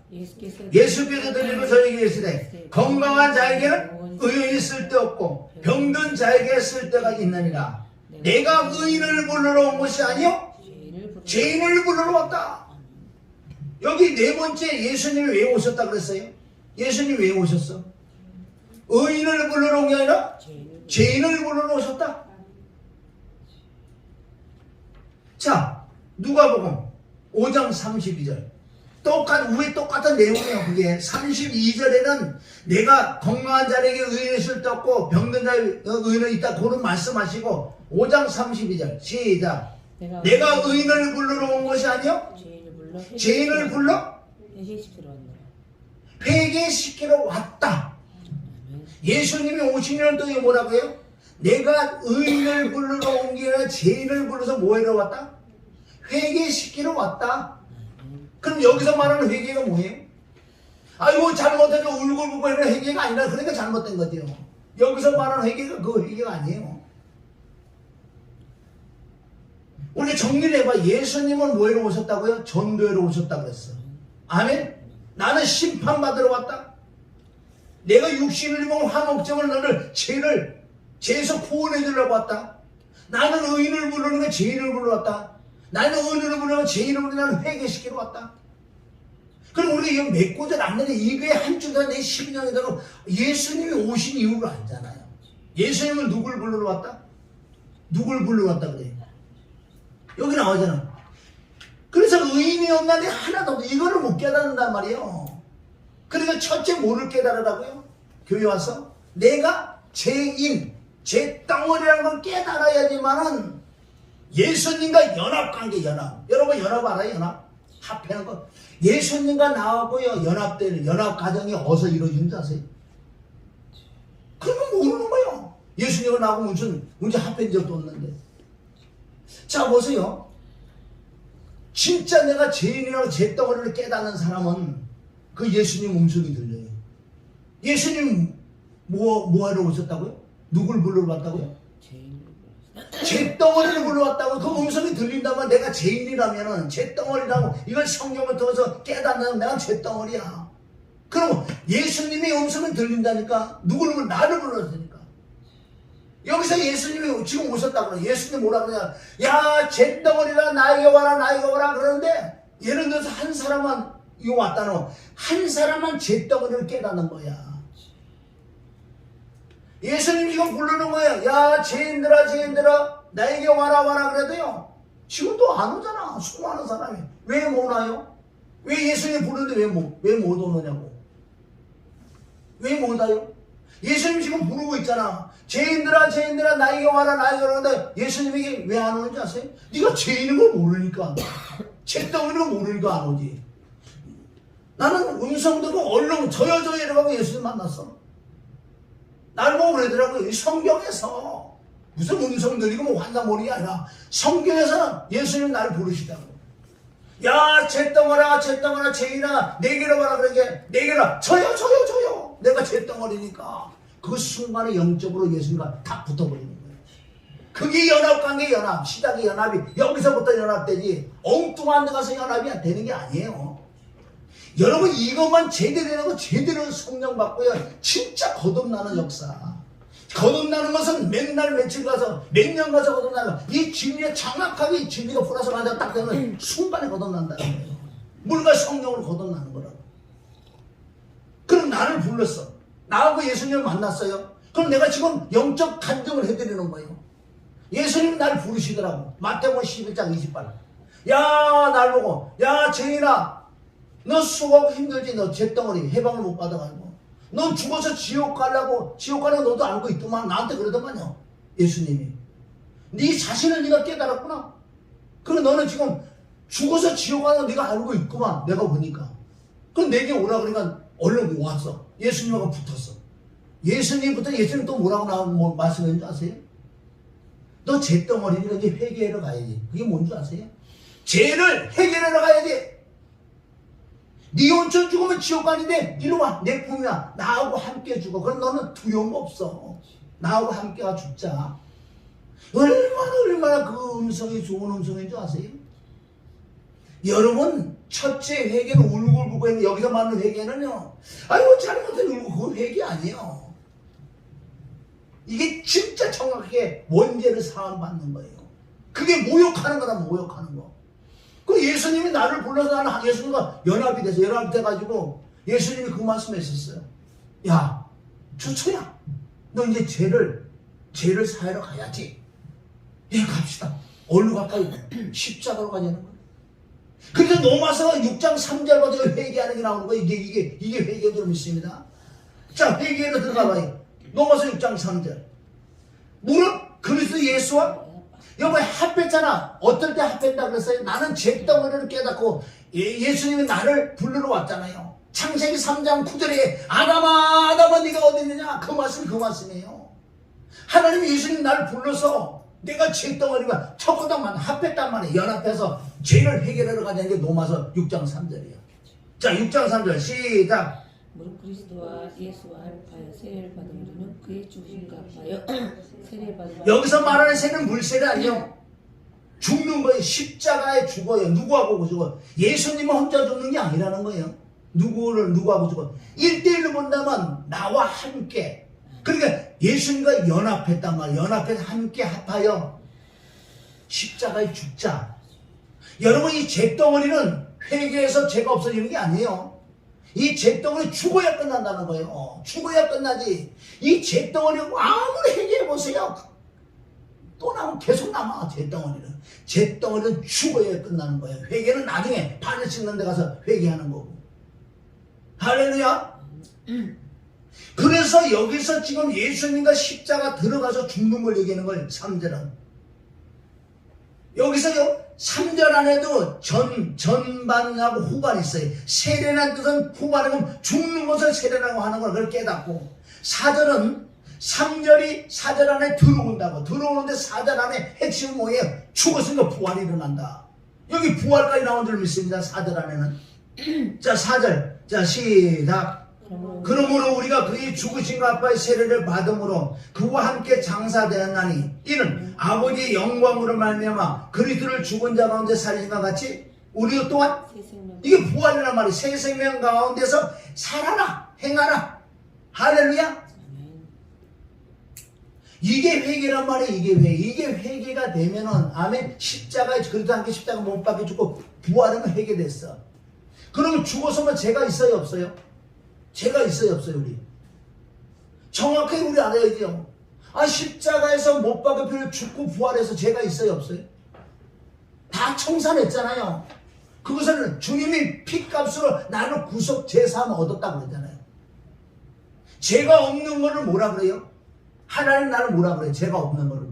예수께서 들리고 저에게 이르시되 건강한 자에게는 의인이 쓸데없고 병든 자에게 쓸데가 있느니라. 내가 의인을 부르러 온 것이 아니요 죄인을 부르러 왔다. 여기 네 번째 예수님이 왜 오셨다 그랬어요? 예수님이 왜 오셨어? 의인을 부르러 온 게 아니라 죄인을 부르러 오셨다. 자, 누가복음 5장 32절. 위에 똑같은 내용이에요. 그게 32절에는 내가 건강한 자에게 의인이 쓸데없고 병든 자에게 의인은 있다. 그런 말씀하시고 5장 32절 시작. 내가 의인을 부르러 온 것이 아니요 죄인을 불러 회개시키러 왔노라. 회개시키러 왔다. 예수님이 오신 이유는 또 이게 뭐라고요? 내가 의인을 부르러 온 게 아니라 죄인을 불러서 뭐하러 왔다? 회개시키러 왔다. 그럼 여기서 말하는 회개가 뭐예요? 아이고 잘못해서 울고불고 이런 회개가 아니라 그러니까 잘못된 거죠. 여기서 말하는 회개가 그 회개가 아니에요. 우리 정리를 해봐. 예수님은 뭐하러 오셨다고요? 전도하러 오셨다고 했어. 아멘? 나는 심판받으러 왔다. 내가 육신을 입은 화목제물 너를 죄에서 구원해 주려고 왔다. 나는 의인을 부르는 게 죄인을 부르러 왔다. 나는 의인을 부르는 게 죄인을 부르는 나는 회개시키러 왔다. 그럼 우리가 이거 몇 구절 안 되는데 이게 한 주간 내 12년이 되고 예수님이 오신 이유를 알잖아요. 예수님은 누굴 부르러 왔다? 누굴 부르러 왔다 그래요? 여기 나오잖아. 그래서 의인이 없나니 하나도 없어. 이거를 못 깨닫는단 말이에요. 그러니까 첫째 뭐를 깨달으라고요? 교회 와서 내가 죄인, 죄덩어리라는 걸 깨달아야지만은 예수님과 연합관계 연합. 여러분 연합 알아요? 연합? 합해는 거. 예수님과 나하고요 연합되는 연합가정이 어디서 이루어지는 줄 아세요? 그러면 모르는 거예요. 예수님과 나하고 무슨 합한 적도 없는데. 자 보세요. 진짜 내가 죄인이라고 죄덩어리를 깨닫는 사람은 그 예수님 음성이 들려요. 예수님 뭐 하러 오셨다고요? 누굴 불러 왔다고요? 죄덩어리를 불러왔다고. 그 음성이 들린다면 내가 죄인이라면은 죄덩어리라고 이걸 성경을 통해서 깨닫는 내가 죄덩어리야. 그럼 예수님의 음성이 들린다니까 누구를 불러? 나를 불렀으니까. 여기서 예수님이 지금 오셨다고 그래. 예수님이 뭐라 그러냐? 야 죄덩어리라 나에게 와라 나에게 와라 그러는데 예를 들어서 한 사람만 이거 왔다는 한 사람만 죄덩어리를 깨닫는 거야. 예수님이 지금 부르는 거예요. 야 죄인들아 나에게 와라 그래도요 지금도 안 오잖아. 수많은 사람이. 왜 못 와요? 왜 예수님 부르는데 왜 못 오느냐고. 왜 못 와요? 예수님 지금 부르고 있잖아. 죄인들아 나에게 와라 나에게 와라 그러는데 예수님에게 왜 안 오는지 아세요? 네가 죄인인 걸 모르니까. 죄덩어리인 걸 모르니까 안 오지. 나는 음성 듣고 얼른 저요 이러고 예수님 만났어. 날 보고 그러더라고요. 이 성경에서 무슨 음성 들리고 뭐 환상몰이 아니라 성경에서 예수님 나를 부르시다고. 야 죄덩어리야 죄인아 내게로 와라 그러게. 내게로 저요 내가 죄덩어리니까 그 순간에 영적으로 예수님과 다 붙어버리는 거예요. 그게 연합관계 연합. 시작의 연합이 여기서부터 연합되지 엉뚱한 데 가서 연합이 되는 게 아니에요. 여러분 이것만 제대로 하고 제대로 성령 받고요 진짜 거듭나는 역사. 거듭나는 것은 맨날 며칠 가서 몇 년 가서 거듭나는 이 진리에 정확하게 이 진리가 풀어서 맞아 딱 되면 순간에 거듭난다는 거예요. 물과 성령으로 거듭나는 거라고. 그럼 나를 불렀어. 나하고 예수님을 만났어요. 그럼 내가 지금 영적 간증을 해드리는 거예요. 예수님이 나를 부르시더라고. 마태복음 11장 28. 야 날 보고 야 죄인아 너 수고하고 힘들지. 너 죄덩어리 해방을 못 받아가지고 넌 죽어서 지옥 가려고 지옥 가는 거 너도 알고 있더만. 나한테 그러더만요 예수님이. 네 자신을 네가 깨달았구나. 그럼 너는 지금 죽어서 지옥 가는 거 네가 알고 있구만. 내가 보니까. 그럼 내게 오라 그러니까 얼른 왔어. 예수님하고 붙었어. 예수님부터 예수님 또 뭐라고 뭐 말씀했는지 아세요? 너 죄덩어리니까 이제 회개하러 가야지. 그게 뭔지 아세요? 죄를 해결하러 가야지. 네 온천 죽으면 지옥 가는데 이리 와. 내 품이야. 나하고 함께 죽어. 그럼 너는 두려움 없어. 나하고 함께 가 죽자. 얼마나 그 음성이 좋은 음성인 줄 아세요? 여러분 첫째 회개는 울고불고 했는데 여기서 말하는 회개는요 아이고 잘못해 울고 그거 회개 아니에요. 이게 진짜 정확하게 원죄를 사함받는 거예요. 그게 모욕하는 거다. 모욕하는 거. 그 예수님이 나를 불러서 나는 예수님과 연합이 돼가지고 예수님이 그 말씀 했었어요. 야 주초야 너 이제 죄를 사하러 가야지. 예 갑시다. 어디로 갈까요? 십자가로 가자는 거예요. 그래서 로마서 6장 3절부터 회개하는 게 나오는 거예요. 이게 회개의 믿습니다. 자 회개로 들어가봐요. 로마서 6장 3절. 무릇 그리스도 예수와 여보에 합했잖아. 어떨 때 합했다 그랬어요? 나는 죄덩어리를 깨닫고 예수님이 나를 부르러 왔잖아요. 창세기 3장 9절에 아담아 아담아 네가 어디 있느냐, 그 말씀이에요. 하나님이 예수님 나를 불러서 내가 죄덩어리와 척구당만 합했단 말이에요. 연합해서 죄를 해결하러 가자는 게 로마서 6장 3절이에요. 자, 6장 3절 시작. 무릇 그리스도와 예수와 합하여 세례를 받은 우리는 그의 죽으심과 합하여 세례를 받은 여기서 말하는 세는 물세례 아니요, 죽는 거예요. 십자가에 죽어요. 누구하고 죽어? 예수님은 혼자 죽는 게 아니라는 거예요. 누구하고 죽어? 1대1로 본다면 나와 함께, 그러니까 예수님과 연합했단 말이에요. 연합해서 함께 합하여 십자가에 죽자. 여러분, 이 죄덩어리는 회개해서 죄가 없어지는 게 아니에요. 이 죄덩어리 죽어야 끝난다는 거예요. 죽어야 끝나지. 이 죄덩어리 아무리 회개해보세요, 또 나면 계속 남아. 죄덩어리는 죽어야 끝나는 거예요. 회개는 나중에 바늘 씻는 데 가서 회개하는 거고. 할렐루야. 그래서 여기서 지금 예수님과 십자가 들어가서 죽는 걸 얘기하는 거예요. 3절은 여기서요, 3절 안에도 전반하고 후반이 있어요. 세례라는 뜻은 후반이면 죽는 것을 세례라고 하는 걸 그걸 깨닫고, 4절은 3절이 4절 안에 들어온다고. 들어오는데 4절 안에 핵심은 뭐예요? 죽었으니까 부활이 일어난다. 여기 부활까지 나온 줄 믿습니다. 4절 안에는. 자, 4절. 자, 시작. 그러므로 우리가 그의 죽으심과 합하여 세례를 받음으로 그와 함께 장사되었나니 이는 아버지의 영광으로 말미암아 그리스도를 죽은 자 가운데 살리심과 같이 우리도 또한, 이게 부활이란 말이에요. 새 생명 가운데서 살아라, 행하라. 할렐루야. 이게 회개란 말이에요. 이게 회개가 되면은, 아멘, 십자가에 그리스도 함께 십자가 못 박혀 죽고 부활하면 회개됐어. 그러면 죽어서면 죄가 있어요, 없어요? 죄가 있어요, 없어요? 우리 정확하게 우리 알아야죠. 십자가에서 못 박혀 죽고 부활해서 죄가 있어요, 없어요? 다 청산했잖아요. 그것은 주님이 피값으로 나를 구속 제사함 얻었다고 그러잖아요. 죄가 없는 거를 뭐라 그래요? 하나님 나를 뭐라 그래요? 죄가 없는 거를.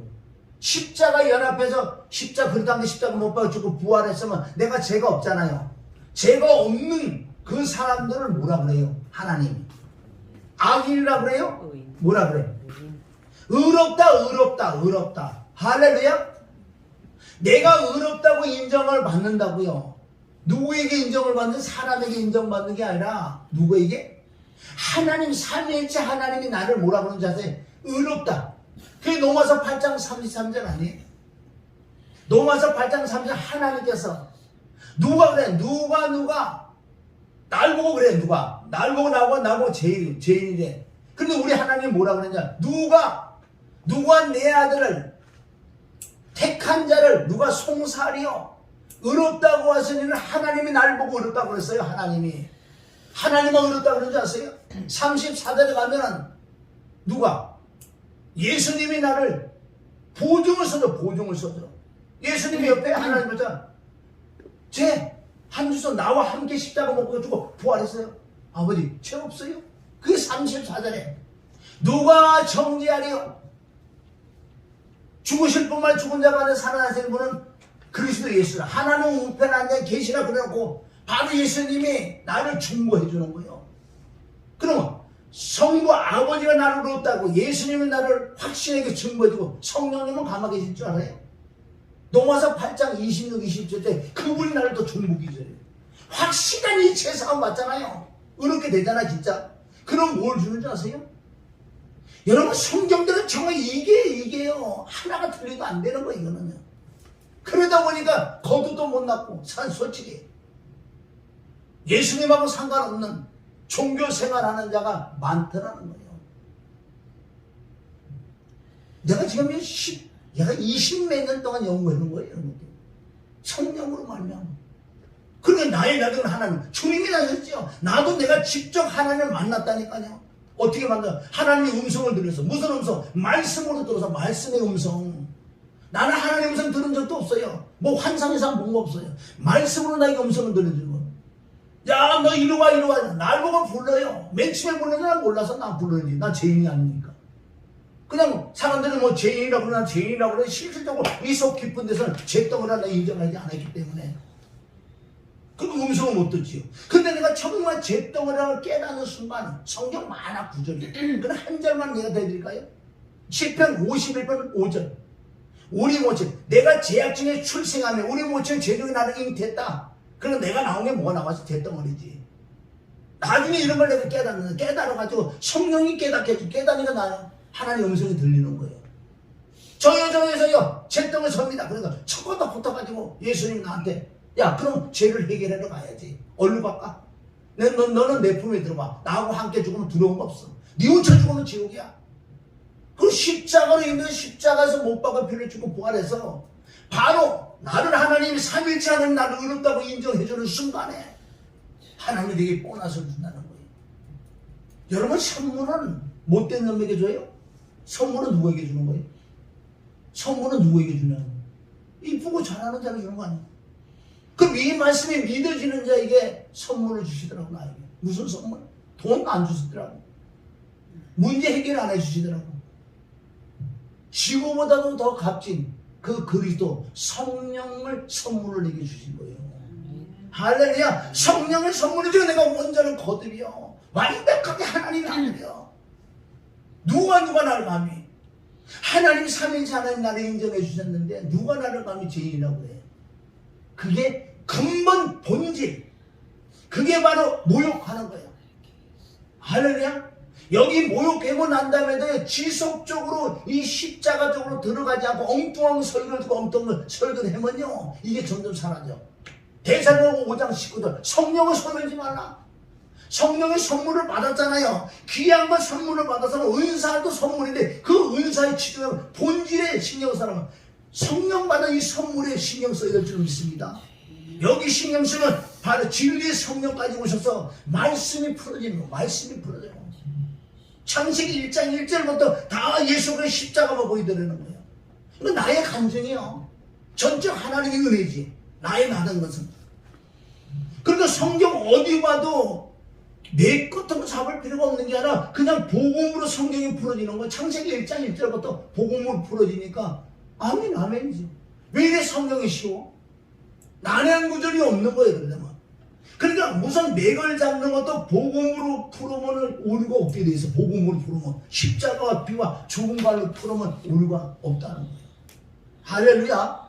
십자가 연합해서 그리스도 함께 십자가 못 박혀 죽고 부활했으면 내가 죄가 없잖아요. 죄가 없는 그 사람들을 뭐라 그래요? 하나님. 악인이라 그래요? 뭐라 그래요? 의롭다. 할렐루야. 내가 의롭다고 인정을 받는다고요. 누구에게 인정을 받는? 사람에게 인정받는 게 아니라 누구에게? 하나님, 삼위일체 하나님이 나를 뭐라 그러는지 아세요? 의롭다. 그게 로마서 8장 33절 아니에요? 로마서 8장 33절 하나님께서 누가 그래? 누가 날 보고 그래. 누가 날 보고 나보고 죄인이래. 근데 우리 하나님 뭐라 그러냐? 누가 내 아들을 택한 자를 누가 송사리요 의롭다고 하시니는 하나님이 나를 보고 의롭다고 그랬어요. 하나님만 의롭다고 그런 줄 아세요? 34절에 가면은 누가? 예수님이 나를 보증을 써줘. 예수님이 옆에 하나님 보자. 죄 한 주서 나와 함께 십자가 먹고 죽고 부활했어요. 아버지 죄 없어요? 그게 34절에 누가 정죄하리요? 죽으실 뿐만 죽은 자 가운데 살아나시는 분은 그리스도 예수라. 하나님 우편에 앉아 계시라 그래놓고 바로 예수님이 나를 중보해 주는 거예요. 그러면 성부 아버지가 나를 의롭다고 예수님이 나를 확신하게 증거해주고 성령님은 가만히 계실 줄 알아요? 로마서 8장 26, 27절 때 그분이 나를 더 중보기절해요. 확실한 이 죄사함 맞잖아요. 의롭게 되잖아 진짜. 그럼 뭘 주는 줄 아세요? 여러분 성경들은 정말 이게요. 하나가 틀려도 안 되는 거예요. 이거는요. 그러다 보니까 거두도 못 났고 솔직히 예수님하고 상관없는 종교 생활하는 자가 많더라는 거예요. 내가 지금 얘가 20몇 년 동안 연구해놓은 거예요. 성령으로 말미암아. 그러니까 나의 나중은 하나님, 주님이 나셨죠. 나도 내가 직접 하나님을 만났다니까요. 어떻게 만나? 하나님의 음성을 들어서. 무슨 음성? 말씀으로 들어서. 말씀의 음성. 나는 하나님의 음성 들은 적도 없어요. 뭐 환상 이상 본 거 없어요. 말씀으로 나에게 음성을 들려주는 거. 야, 너 이리 와. 날 보고 불러요. 맨 처음에 불렀는데 난 몰라서 난 불렀는지. 난 죄인이 아니니까. 그냥 사람들은 뭐 죄인이라고 그러나 죄인이라고 그러나 실질적으로 이 속 깊은 데서는 죄덩어리를 인정하지 않았기 때문에 그 음성을 못 듣지요. 근데 내가 정말 잿덩어리라고 깨닫는 순간 성경 만화 구절이 그건 한 절만 내가 대드릴까요? 시편 51편 5절. 우리 모친 내가 제약 중에 출생하며 우리 모친 제중에 나를 잉태했다. 그럼 내가 나온 게 뭐가 나와서 잿덩어리지. 나중에 이런 걸 내가 깨달아가지고 성령이 깨닫게 해주고 깨닫으니까 나는 하나님 음성이 들리는 거예요. 저여정에서요 잿덩을 섭니다. 그러니까 첫번도 붙어가지고 예수님 나한테 야 그럼 죄를 해결하러 가야지. 얼른 갈까? 너는 내 품에 들어와. 나하고 함께 죽으면 두려운 거 없어. 네 혼자 죽으면 지옥이야. 그 십자가로 있는 십자가에서 못 박아 피를 주고 부활해서 바로 나를 하나님이 삼일째 하나님 나를 의롭다고 인정해주는 순간에 하나님이 내게 보너스를 준다는 거예요. 여러분 선물은 못된 놈에게 줘요? 선물은 누구에게 주는 거예요? 선물은 누구에게 주냐고. 이쁘고 잘하는 자에게 주는 거 아니에요? 그럼 이 말씀이 믿어지는 자에게 선물을 주시더라고. 나에게 무슨 선물? 돈도 안 주시더라고. 문제 해결 안 해주시더라고. 지구보다도 더 값진 그 그리스도 성령을 선물을 내게 주신 거예요. 할렐루야. 성령을 선물을 주고 내가 온전한 거듭이요 완벽하게 하나님이 아니에요. 누가 나를 감히 하나님 삼위일체 하나님 나를 인정해 주셨는데 누가 나를 감히 죄인이라고 해. 그게 근본 본질, 그게 바로 모욕하는 거예요. 할렐루야. 여기 모욕되고 난 다음에도 지속적으로 이 십자가 쪽으로 들어가지 않고 엉뚱한 설교를 듣고 엉뚱한 설교를 하면요 이게 점점 사라져. 대사로니가 5장 19절 성령을 소멸하지 말라. 성령의 선물을 받았잖아요. 귀한 건 선물을 받아서 은사도 선물인데 그 은사의 치료는 본질에 신경 쓰라면 성령 받은 이 선물에 신경 써야 될 줄 믿습니다. 여기 신경 쓰면 바로 진리의 성령까지 오셔서 말씀이 풀어지는 거. 말씀이 풀어져요. 창세기 1장 1절부터 다 예수 그리스도의 십자가만 보이더라는 거예요. 이건 나의 감정이에요. 전적 하나님의 은혜지. 나의 받은 것은. 그러니까 성경 어디 봐도 내 것도 잡을 필요가 없는 게 아니라 그냥 복음으로 성경이 풀어지는 거예요. 창세기 1장 1절부터 복음으로 풀어지니까 아멘 아멘이지. 왜 이래 성경이 쉬워? 난해한 구절이 없는 거예요. 그러니까 무슨 맥을 잡는 것도 복음으로 풀으면 오류가 없게 돼 있어. 복음으로 풀으면 십자가와 피와 죽은 발로 풀으면 오류가 없다는 거예요. 할렐루야.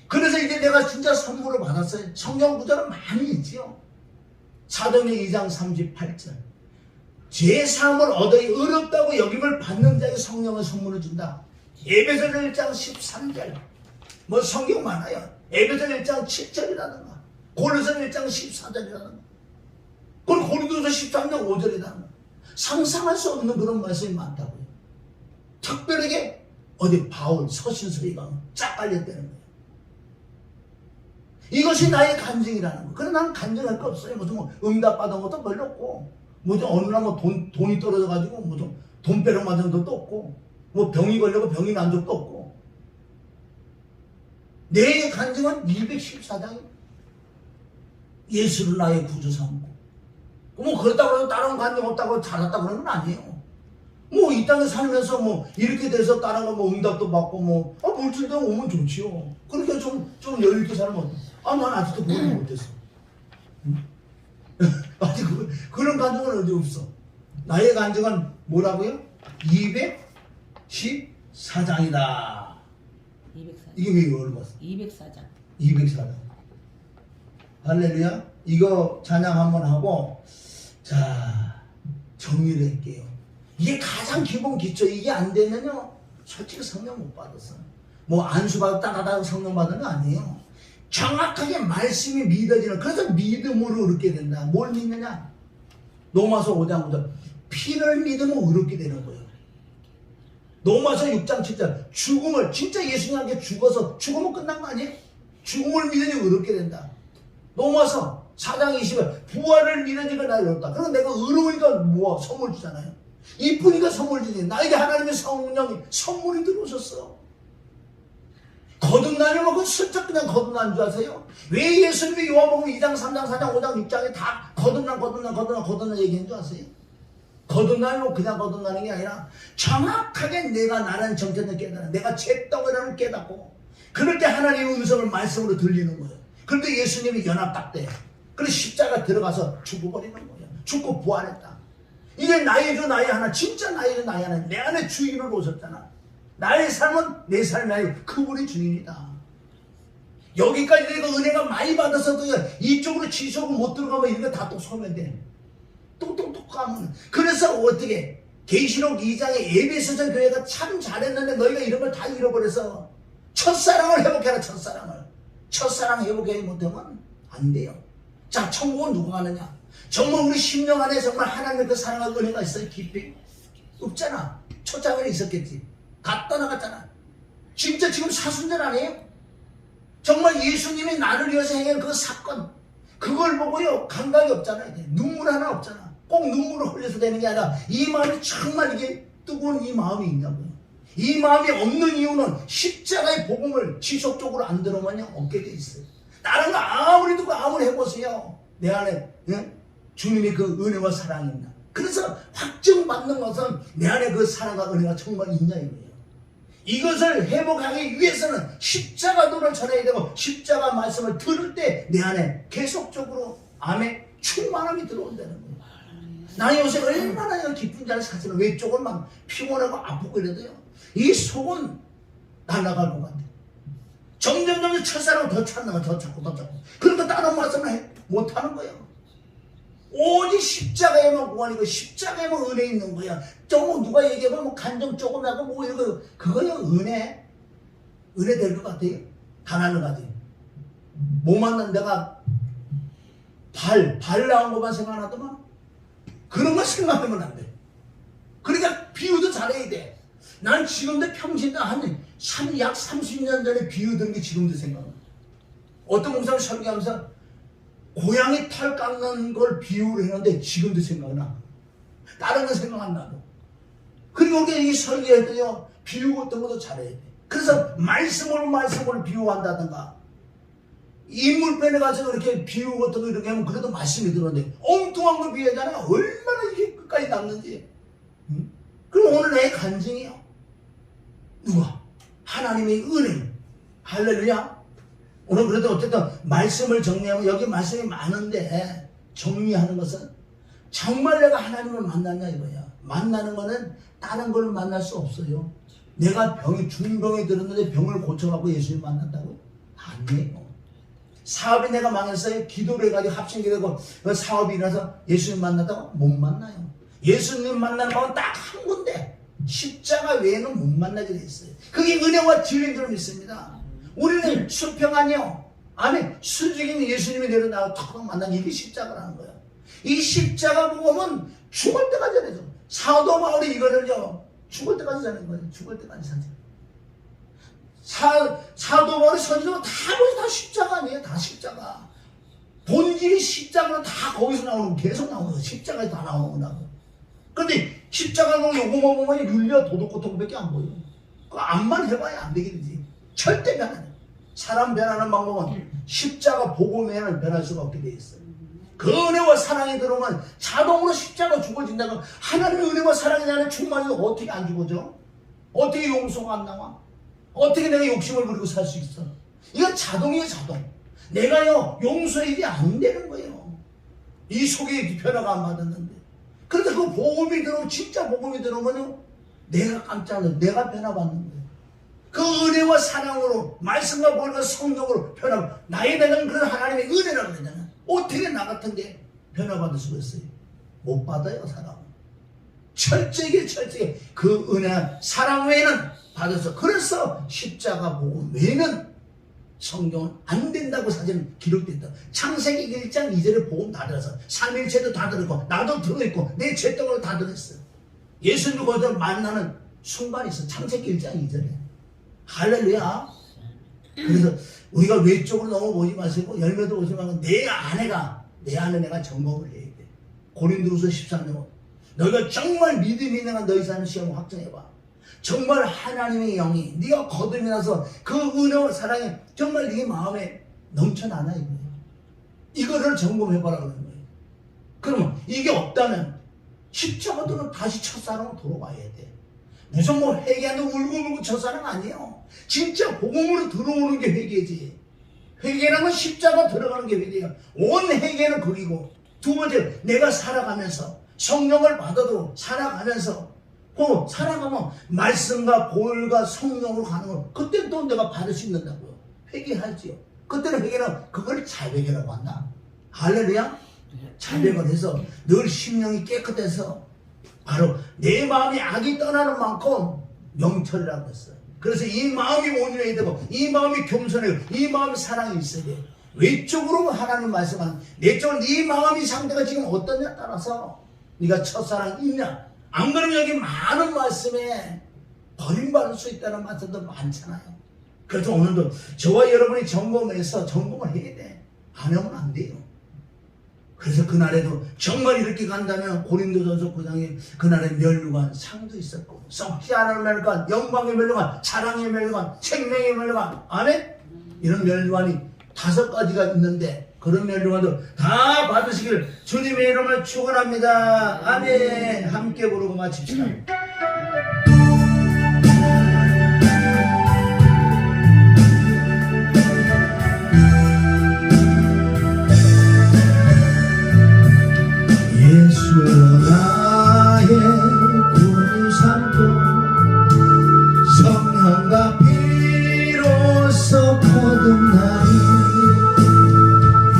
그래서 이제 내가 진짜 선물을 받았어요. 성경 구절은 많이 있지요. 사도행전 2장 38절 제3을 얻어 의롭다고 여김을 받는 자에게 성령의 선물을 준다. 에베소서 1장 13절 뭐 성경 많아요. 에베소서 1장 7절이라든가 고린도서 1장 14절이라든가 그리고 고린도서 13장 5절이라든가 상상할 수 없는 그런 말씀이 많다고요. 특별하게 어디 바울 서신서에 쫙 깔렸다는 거예요. 이것이 나의 간증이라는 거예요. 그래 나는 간증할 거 없어요. 무슨 뭐 응답받은 것도 별로 없고 뭐 어느 날 뭐 돈이 떨어져가지고 무슨 돈벼락 맞은 것도 없고 뭐 병이 걸려고 병이 난 적도 없고 내 간증은 214장이에요. 예수를 나의 구주 삼고 뭐 그렇다고 해서 다른 간증 없다고 잘났다 그러는 건 아니에요. 뭐 이 땅에 살면서 뭐 이렇게 돼서 다른 거 뭐 응답도 받고 뭐 물질도 오면 좋지요. 그러니까 좀 여유있게 살면 어때? 난 아직도 그걸 못했어. 응? 아직 그런 간증은 어디 없어. 나의 간증은 뭐라고요? 214장이다. 204장. 이게 왜 이걸 봤어? 204장. 204장. 할렐루야. 이거 찬양 한번 하고 자 정리를 할게요. 이게 가장 기본 기초. 이게 안 되면요 솔직히 성령 못 받았어. 뭐 안수 받았다 성령 받은 거 아니에요. 정확하게 말씀이 믿어지는. 그래서 믿음으로 얻게 된다. 뭘 믿느냐? 로마서 5장 5절 피를 믿으면 의롭게 되는 거예요. 로마서 6장 7절 죽음을 진짜 예수님께 죽어서 죽으면 끝난 거 아니에요? 죽음을 믿으니 의롭게 된다. 로마서 4장 20절 부활을 믿으니까 나를 의롭다. 그럼 내가 의로우니까 뭐 선물 주잖아요. 이쁘니까 선물 주니 나에게 하나님의 성령이 선물이 들어오셨어. 거듭나면 그 슬쩍 그냥 거듭난 줄 아세요? 왜 예수님이 요한복음 2장 3장 4장 5장 6장에 다 거듭난 얘기한 줄 아세요? 거듭나면 그냥 거듭나는 게 아니라 정확하게 내가 나라는 정체를 깨달아 내가 잿덩어리라는 깨닫고 그럴 때 하나님의 음성을 말씀으로 들리는 거예요. 그런데 예수님이 연합답대. 그래서 십자가 들어가서 죽어버리는 거예요. 죽고 부활했다. 이게 나의 주 나의 하나, 진짜 나의 주 나의 하나. 내 안에 주인을 오셨잖아. 나의 삶은 내 삶이 아니고 그분이 주인이다. 여기까지 내가 은혜가 많이 받아서도 이쪽으로 지속을 못 들어가면 이거 다 또 소멸돼. 똑똑똑 가면. 그래서 어떻게 계시록 2장의 에베소서 교회가 참 잘했는데 너희가 이런 걸 다 잃어버려서 첫사랑을 회복해라. 첫사랑 회복하지 못하면 안 돼요. 자, 천국은 누가 가느냐? 정말 우리 심령 안에 정말 하나님의 그 사랑과 은혜가 있어요? 깊이? 없잖아. 초장에 있었겠지. 갔다 나갔잖아. 진짜 지금 사순절 아니에요? 정말 예수님이 나를 위해서 행한 그 사건, 그걸 보고요 감각이 없잖아요. 눈물 하나 없잖아. 꼭 눈물을 흘려서 되는 게 아니라 이 마음이 정말 이게 뜨거운 이 마음이 있냐고요. 이 마음이 없는 이유는 십자가의 복음을 지속적으로 안 들으면요 없게 돼 있어요. 다른 거 아무리 듣고 아무리 해보세요. 내 안에 주님의 그 은혜와 사랑이 있나. 그래서 확증받는 것은 내 안에 그 사랑과 은혜가 정말 있냐 이거예요. 이것을 회복하기 위해서는 십자가도를 전해야 되고 십자가 말씀을 들을 때 내 안에 계속적으로 암에 충만함이 들어온다는 거예요. 나는 요새 얼마나 기쁜 자를 사실은 외쪽은 막 피곤하고 아프고 이래도요 이 속은 날아갈 것 같아. 점점 첫사랑을 더 찾는 거야. 더 찾고 그러니까 다른 말씀을 못하는 거예요. 오직 십자가에만 구원이고 십자가에만 은혜 있는 거야. 조금 누가 얘기하면 뭐 간정 조금 하고 뭐 이거 그거요 은혜 될 것 같아요. 단 하나 가지. 뭐 만난 내가 발 나온 것만 생각나더만 그런 거 생각하면 안 돼. 그러니까 비유도 잘해야 돼. 난 지금도 평신도 약 30년 전에 비유 든 게 지금도 생각나. 어떤 목사님 설교하면서 고양이 털 깎는 걸 비유를 했는데 지금도 생각나. 다른 건 생각 안 나도. 그리고 우리가 이 설교할 때요 비유 같은 것도 잘해야 돼. 그래서 말씀으로 비유한다든가 인물 빼내가지고 이렇게 비유 같은 거 이렇게 하면 그래도 말씀이 들었는데 엉뚱한 거 비유하잖아. 얼마나 이게 끝까지 남는지. 그럼 오늘 내 간증이요. 누가? 하나님의 은혜. 할렐루야. 오늘 그래도 어쨌든 말씀을 정리하면 여기 말씀이 많은데 정리하는 것은 정말 내가 하나님을 만났냐 이거야. 만나는 거는 다른 걸 만날 수 없어요. 내가 중병에 들었는데 병을 고쳐갖고 예수님 만난다고요? 아니에요. 사업이 내가 망했어요. 기도를 해가지고 합심기되고 사업이 일어나서 예수님 만났다고? 못 만나요. 예수님 만나는 방은 딱 한 군데. 십자가 외에는 못 만나게 돼 있어요. 그게 은혜와 진리인 줄 믿습니다. 우리는 수평하니요. 아니 수직인 예수님이 내려나와 턱 만난 이게 십자가라는 거예요. 이 십자가 복음은 죽을 때까지 전해줘. 사도 바울이 이거를요 죽을 때까지 전하는 거예요. 죽을 때까지 사죠. 사도 바울이 선지도 다 십자가 아니에요. 다 십자가. 본질이 십자가로 다 거기서 나오는 거 계속 나오는 거예요. 십자가에 다 나오는다고. 그런데 십자가는 요거만 보면 윤리와 도덕 고통밖에 안 보여. 그거 암만 해봐야 안 되게 되지. 절대 변하지. 사람 변하는 방법은 십자가 복음에는 변할 수가 없게 돼 있어요. 그 은혜와 사랑이 들어오면 자동으로 십자가 죽어진다고. 하나님의 은혜와 사랑이 나는 충만해도 어떻게 안 죽어져? 어떻게 용서가 안 나와? 어떻게 내가 욕심을 부리고 살 수 있어? 이건 자동이에요, 자동. 내가요 용서일이 안 되는 거예요. 이 속에 변화가 안 받았는데. 그런데 그 복음이 들어오면, 진짜 복음이 들어오면요 내가 깜짝 놀라요. 내가 변화받는 거예요. 그 은혜와 사랑으로 말씀과 복음과 성령으로 변화하고 나에 대한 그런 하나님의 은혜라고 그러잖아요. 어떻게 나 같은 게 변화받을 수가 있어요? 못 받아요, 사람은. 철저하게 그 은혜 사랑 외에는 받아서. 그래서 십자가 복음 외에는 성경은 안 된다고 사실은 기록됐다. 창세기 1장 2절에 복음 다 들어서 삼일체도 다 들었고 나도 들어있고 내 죄덩어리도 다 들었어요. 예수님을 거기서 만나는 순간이 있어. 창세기 1장 2절에. 할렐루야. 그래서 우리가 외적으로 너무 보지 마시고 열매도 보지 말고 내 안에 내가 점검을 해야 돼. 고린도후서 13장 너희가 정말 믿음이 있는 너희 삶을 시험을 확정해봐. 정말 하나님의 영이 네가 거듭이 나서 그 은혜와 사랑이 정말 네 마음에 넘쳐나나 이거예요. 이거를 점검해봐라 그러는 거예요. 그러면 이게 없다면 십자가도는 다시 첫사랑으로 돌아와야 돼. 무슨 뭐 회개하는데 울고 첫사랑 아니에요. 진짜 복음으로 들어오는 게 회개지. 회개라는 건 십자가 들어가는 게 회개야. 온 회개는 거기고, 두 번째, 내가 살아가면서 성령을 받아도 살아가면서 살아가면 말씀과 보혈과 성령으로 가는 거, 그때 또 내가 받을 수 있는다고요. 회개하지요. 그때는 회개는 그걸 자백이라고 한다. 할렐루야. 자백을 해서 늘 심령이 깨끗해서 바로 내 마음이 악이 떠나는 만큼 명철이라고 했어요. 그래서 이 마음이 온유해야 되고, 이 마음이 겸손해요. 이 마음이 사랑이 있어야 돼요. 외적으로 하나님 말씀하는, 내적으로 네 마음이 상태가 지금 어떠냐에 따라서 네가 첫사랑 있냐, 안 그러면 여기 많은 말씀에 버림받을 수 있다는 말씀도 많잖아요. 그래서 오늘도 저와 여러분이 점검해서 점검을 해야 돼. 안 하면 안 돼요. 그래서 그날에도 정말 이렇게 간다면 고린도전서 9장에 그날에 멸류관 상도 있었고, 썩지 않을 멸류관, 영광의 멸류관, 사랑의 멸류관, 생명의 멸류관, 아멘? 이런 멸류관이 5가지가 있는데 그런 멸류관도 다 받으시길 주님의 이름을 축원합니다. 아멘. 함께 부르고 마칩시다. 예수 나의 구주삼도 성령과 피로써 거듭나니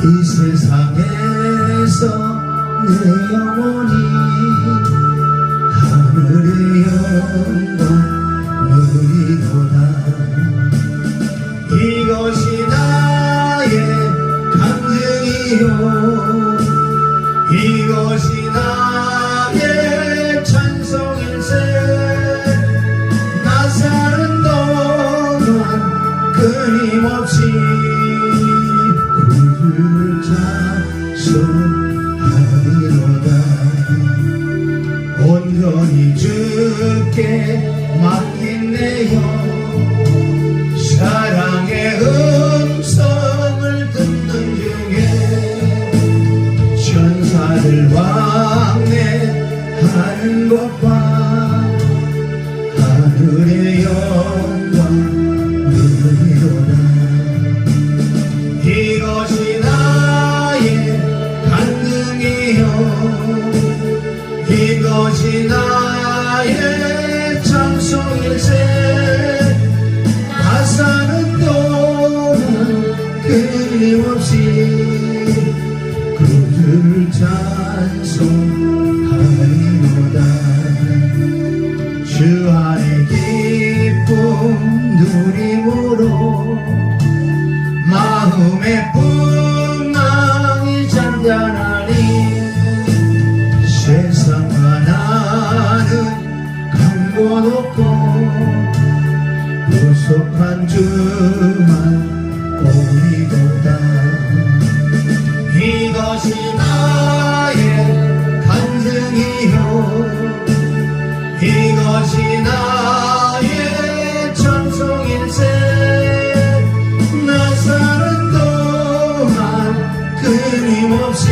이 세상에서 내 영혼이 하늘의 영광 누리도다. 이것이 나의 간증이요, 이것이 나의 찬송일세. 나 사는 동안 끊임없이 구주를 찬송하리로다. 온전히 주께 맡긴 내 영, 사랑의 음성을 듣는 중에 천사들 왕래하는 것과 하늘의 영광 누리로다. 이것이 나의 간증이요, 이것이 나의 찬송일세. 나 사는 동안 끊임없이 그를 찬송하리로다. 주 안에 기쁨 누림으로 마음의 풍랑이 잔잔하니 세상과 나는 강고 높고 구속한 주만 보이도다. 이것이 나의 간증이요, 이것이 나의 찬송일세. 나 사는 동안 끊임없이